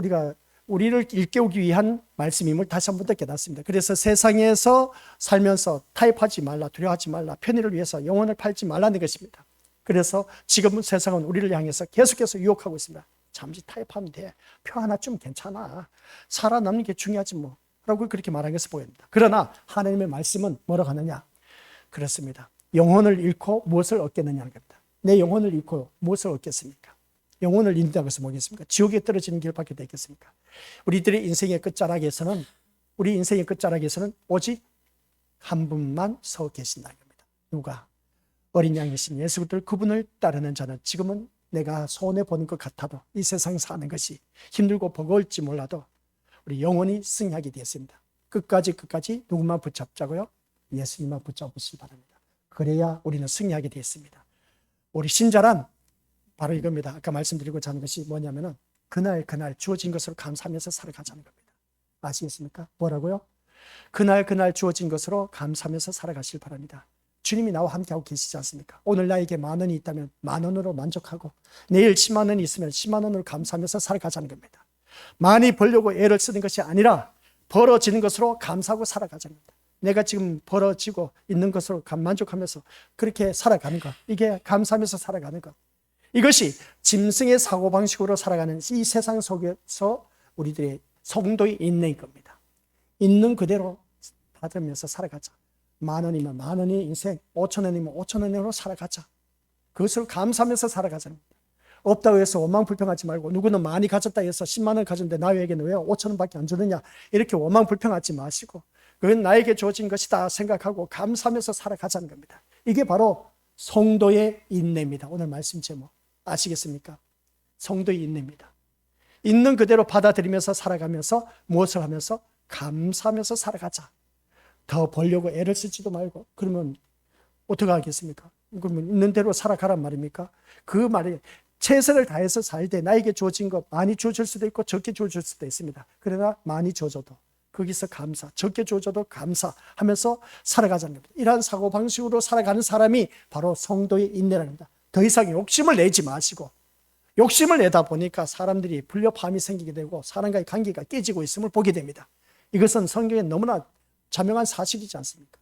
우리를 일깨우기 위한 말씀임을 다시 한 번 더 깨닫습니다. 그래서 세상에서 살면서 타협하지 말라, 두려워하지 말라, 편의를 위해서 영혼을 팔지 말라는 것입니다. 그래서 지금 세상은 우리를 향해서 계속해서 유혹하고 있습니다. 잠시 타협하면 돼. 표 하나 좀 괜찮아. 살아남는 게 중요하지 뭐. 라고 그렇게 말한 것을 보입니다. 그러나 하나님의 말씀은 뭐라고 하느냐? 그렇습니다. 영혼을 잃고 무엇을 얻겠느냐는 겁니다. 내 영혼을 잃고 무엇을 얻겠습니까? 영혼을 잃는다고 해서 뭐겠습니까? 지옥에 떨어지는 길밖에 되겠습니까? 우리 인생의 끝자락에서는 오직 한 분만 서 계신다는 겁니다. 누가? 어린 양이신 예수 그리스도 그분을 따르는 자는 지금은 내가 손해보는 것 같아도 이 세상 사는 것이 힘들고 버거울지 몰라도 우리 영혼이 승리하게 되었습니다. 끝까지 누구만 붙잡자고요? 예수님만 붙잡으시기 바랍니다. 그래야 우리는 승리하게 되었습니다. 우리 신자란 바로 이겁니다. 아까 말씀드리고자 하는 것이 뭐냐면은 그날 주어진 것으로 감사하면서 살아가자는 겁니다. 아시겠습니까? 뭐라고요? 그날 주어진 것으로 감사하면서 살아가실 바랍니다. 주님이 나와 함께하고 계시지 않습니까? 오늘 나에게 10,000원이 있다면 10,000원으로 만족하고 내일 100,000원이 있으면 100,000원으로 감사하면서 살아가자는 겁니다. 많이 벌려고 애를 쓰는 것이 아니라 벌어지는 것으로 감사하고 살아가자는 겁니다. 내가 지금 벌어지고 있는 것으로 만족하면서 그렇게 살아가는 것, 이게 감사하면서 살아가는 것, 이것이 짐승의 사고방식으로 살아가는 이 세상 속에서 우리들의 성도의 인내인 겁니다. 있는 그대로 받으면서 살아가자. 10,000원이면 10,000원의 인생, 5,000원이면 5,000원으로 살아가자. 그것을 감사하면서 살아가자는 겁니다. 없다고 해서 원망불평하지 말고, 누구는 많이 가졌다 해서 10만 원 가졌는데 나에게는 왜 5,000원밖에 안 주느냐, 이렇게 원망불평하지 마시고 그건 나에게 주어진 것이다 생각하고 감사하면서 살아가자는 겁니다. 이게 바로 성도의 인내입니다. 오늘 말씀 제목 아시겠습니까? 성도의 인내입니다. 있는 그대로 받아들이면서 살아가면서 무엇을 하면서? 감사하면서 살아가자. 더 벌려고 애를 쓰지도 말고. 그러면 어떻게 하겠습니까? 그러면 있는 대로 살아가란 말입니까? 그 말이 최선을 다해서 살 때 나에게 주어진 것 많이 주어질 수도 있고 적게 주어질 수도 있습니다. 그러나 많이 주어져도 거기서 감사, 적게 주어져도 감사하면서 살아가자는 겁니다. 이러한 사고방식으로 살아가는 사람이 바로 성도의 인내라는 겁니다. 더 이상 욕심을 내지 마시고, 욕심을 내다 보니까 사람들이 불협화음이 생기게 되고 사람과의 관계가 깨지고 있음을 보게 됩니다. 이것은 성경에 너무나 자명한 사실이지 않습니까?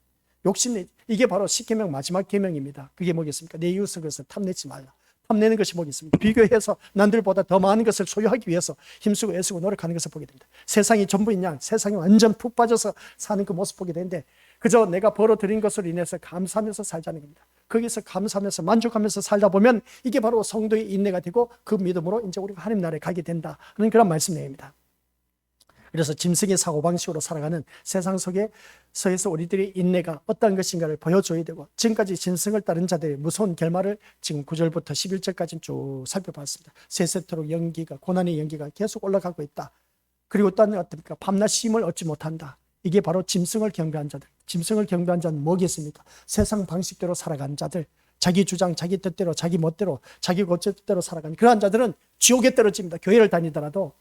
욕심, 이게 바로 10계명 마지막 계명입니다. 그게 뭐겠습니까? 내 이웃의 것을 탐내지 말라. 탐내는 것이 뭐겠습니까? 비교해서 남들보다 더 많은 것을 소유하기 위해서 힘쓰고 애쓰고 노력하는 것을 보게 됩니다. 세상이 전부인 양, 세상에 완전 푹 빠져서 사는 그 모습 보게 되는데 그저 내가 벌어들인 것으로 인해서 감사하면서 살자는 겁니다. 거기서 감사하면서 만족하면서 살다 보면 이게 바로 성도의 인내가 되고 그 믿음으로 이제 우리가 하나님 나라에 가게 된다는 그런 말씀 내용입니다. 그래서 짐승의 사고방식으로 살아가는 세상 속에서 우리들의 인내가 어떤 것인가를 보여줘야 되고, 지금까지 짐승을 따른 자들의 무서운 결말을 지금 9절부터 11절까지 쭉 살펴봤습니다. 세세토록 연기가, 고난의 연기가 계속 올라가고 있다. 그리고 또 어떻습니까? 밤낮 쉼을 얻지 못한다. 이게 바로 짐승을 경배한 자들. 짐승을 경배한 자는 뭐겠습니까? 세상 방식대로 살아가는 자들, 자기 주장, 자기 뜻대로, 자기 멋대로, 자기 고집대로 살아가는 그러한 자들은 지옥에 떨어집니다. 교회를 다니더라도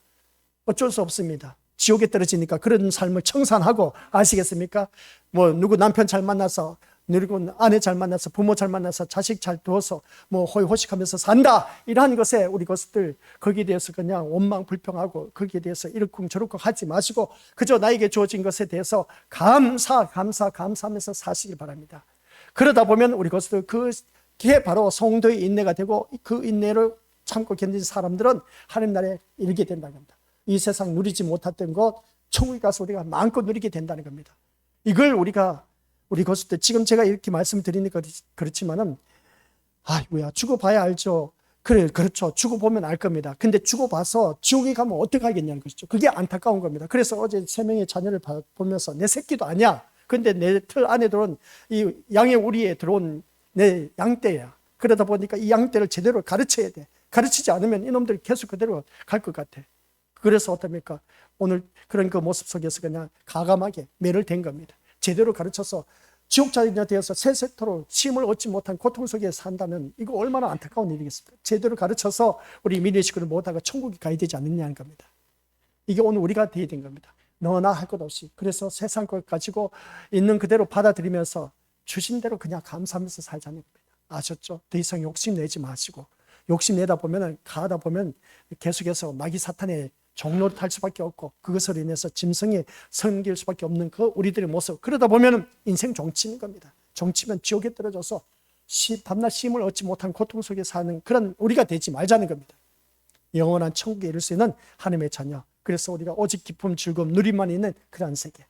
어쩔 수 없습니다. 지옥에 떨어지니까 그런 삶을 청산하고, 아시겠습니까? 뭐 누구 남편 잘 만나서, 누구 아내 잘 만나서, 부모 잘 만나서, 자식 잘 두어서 뭐 호의호식하면서 산다, 이러한 것에 우리 것들 거기에 대해서 그냥 원망 불평하고 거기에 대해서 이렇쿵 저렇쿵 하지 마시고 그저 나에게 주어진 것에 대해서 감사하면서 사시길 바랍니다. 그러다 보면 우리 것들 그게 바로 성도의 인내가 되고, 그 인내를 참고 견딘 사람들은 하나님 나라에 이르게 된다는 겁니다. 이 세상 누리지 못했던 것 천국에 가서 우리가 마음껏 누리게 된다는 겁니다. 이걸 우리 것들 지금 제가 이렇게 말씀드리니까 그렇지만은 아이고야 죽어봐야 알죠. 그래, 그렇죠. 죽어보면 알 겁니다. 근데 죽어봐서 지옥에 가면 어떻게 하겠냐는 것이죠. 그게 안타까운 겁니다. 그래서 어제 3명의 자녀를 보면서 내 새끼도 아니야. 근데 내 틀 안에 들어온 이 양의 우리에 들어온 내 양떼야. 그러다 보니까 이 양떼를 제대로 가르쳐야 돼. 가르치지 않으면 이놈들이 계속 그대로 갈 것 같아. 그래서 어떻습니까? 오늘 그런 그 모습 속에서 그냥 가감하게 매를 댄 겁니다. 제대로 가르쳐서 지옥자녀 되어서 세세토록 쉼을 얻지 못한 고통 속에 산다면 이거 얼마나 안타까운 일이겠습니까? 제대로 가르쳐서 우리 민의 식구를 못하고 천국에 가야 되지 않느냐는 겁니다. 이게 오늘 우리가 되어야 된 겁니다. 너나 할 것 없이. 그래서 세상 것 가지고 있는 그대로 받아들이면서 주신 대로 그냥 감사하면서 살자는 겁니다. 아셨죠? 더 이상 욕심내지 마시고, 욕심내다 보면 가다 보면 계속해서 마귀 사탄의 종로를 탈 수밖에 없고, 그것으로 인해서 짐승이 섬길 수밖에 없는 그 우리들의 모습. 그러다 보면 인생 종치는 겁니다. 종치면 지옥에 떨어져서 밤낮 쉼을 얻지 못한 고통 속에 사는 그런 우리가 되지 말자는 겁니다. 영원한 천국에 이를 수 있는 하나님의 자녀. 그래서 우리가 오직 기쁨, 즐거움, 누림만 있는 그러한 세계.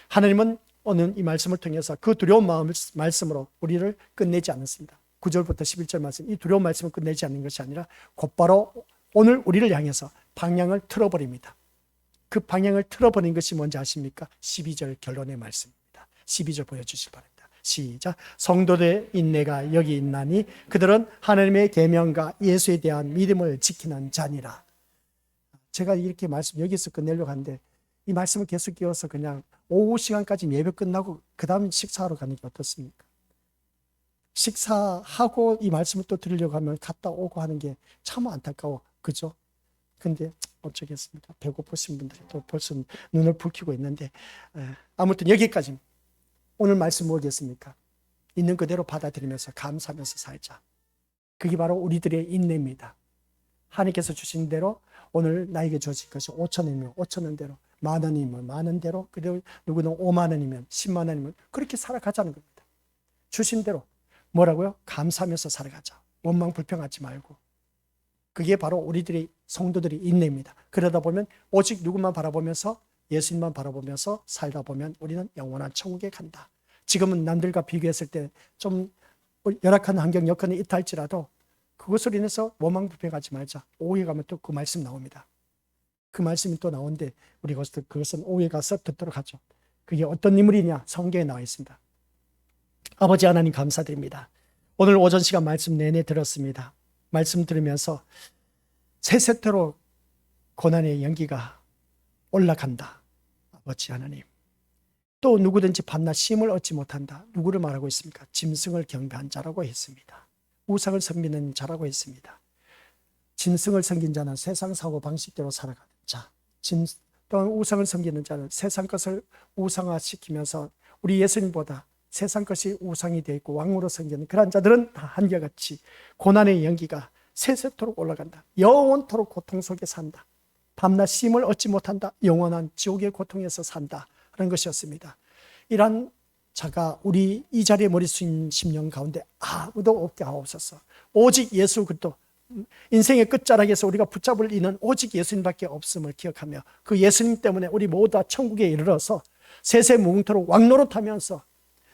하나님은 오늘 이 말씀을 통해서 그 두려운 말씀으로 우리를 끝내지 않았습니다. 9절부터 11절 말씀, 이 두려운 말씀을 끝내지 않는 것이 아니라 곧바로 오늘 우리를 향해서 방향을 틀어버립니다. 그 방향을 틀어버린 것이 뭔지 아십니까? 12절 결론의 말씀입니다. 12절 보여주실 바랍니다. 시작. 성도들의 인내가 여기 있나니 그들은 하나님의 계명과 예수에 대한 믿음을 지키는 자니라. 제가 이렇게 말씀 여기서 끝내려고 하는데 이 말씀을 계속 이어서 그냥 오후 시간까지 예배 끝나고 그 다음 식사하러 가는 게 어떻습니까? 식사하고 이 말씀을 또 들으려고 하면 갔다 오고 하는 게 참 안타까워. 그죠? 근데 어쩌겠습니까? 배고프신 분들이 또 벌써 눈을 붉히고 있는데 아무튼 여기까지입니다. 오늘 말씀 뭐겠습니까? 있는 그대로 받아들이면서 감사하면서 살자. 그게 바로 우리들의 인내입니다. 하나님께서 주신 대로 오늘 나에게 주어진 것이 5,000원이면 5,000원대로, 10,000원이면 10,000원대로, 그리고 누구는 50,000원이면 100,000원이면 그렇게 살아가자는 겁니다. 주신 대로 뭐라고요? 감사하면서 살아가자. 원망 불평하지 말고. 그게 바로 우리들의 성도들의 인내입니다. 그러다 보면 오직 누구만 바라보면서 예수님만 바라보면서 살다 보면 우리는 영원한 천국에 간다. 지금은 남들과 비교했을 때 좀 열악한 환경 여건이 있다 할지라도 그것으로 인해서 원망 불평하지 말자. 오후에 가면 또 그 말씀 나옵니다. 그 말씀이 또 나오는데 우리 그것은 오후에 가서 듣도록 하죠. 그게 어떤 인물이냐? 성경에 나와 있습니다. 아버지 하나님 감사드립니다. 오늘 오전 시간 말씀 내내 들었습니다. 말씀 들으면서 세세토록 고난의 연기가 올라간다. 아버지 하나님. 또 누구든지 밤낮 쉼을 얻지 못한다. 누구를 말하고 있습니까? 짐승을 경배한 자라고 했습니다. 우상을 섬기는 자라고 했습니다. 짐승을 섬긴 자는 세상 사고 방식대로 살아가는 자. 또한 우상을 섬기는 자는 세상 것을 우상화시키면서 우리 예수님보다 세상 것이 우상이 되어 있고 왕으로 섬기는 그런 자들은 다 한결같이 고난의 연기가 세세토록 올라간다. 영원토록 고통 속에 산다. 밤낮 쉼을 얻지 못한다. 영원한 지옥의 고통에서 산다. 하는 것이었습니다. 이러한 자가 우리 이 자리에 머리 숙인 심령 가운데 아무도 없게 하옵소서. 오직 예수 그리스도, 인생의 끝자락에서 우리가 붙잡을 이는 오직 예수님밖에 없음을 기억하며 그 예수님 때문에 우리 모두 다 천국에 이르러서 세세무궁토록 왕노릇하면서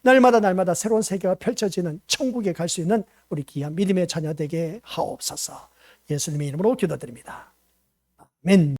날마다 새로운 세계가 펼쳐지는 천국에 갈 수 있는 우리 귀한 믿음의 자녀 되게 하옵소서. 예수님의 이름으로 기도드립니다. 아멘.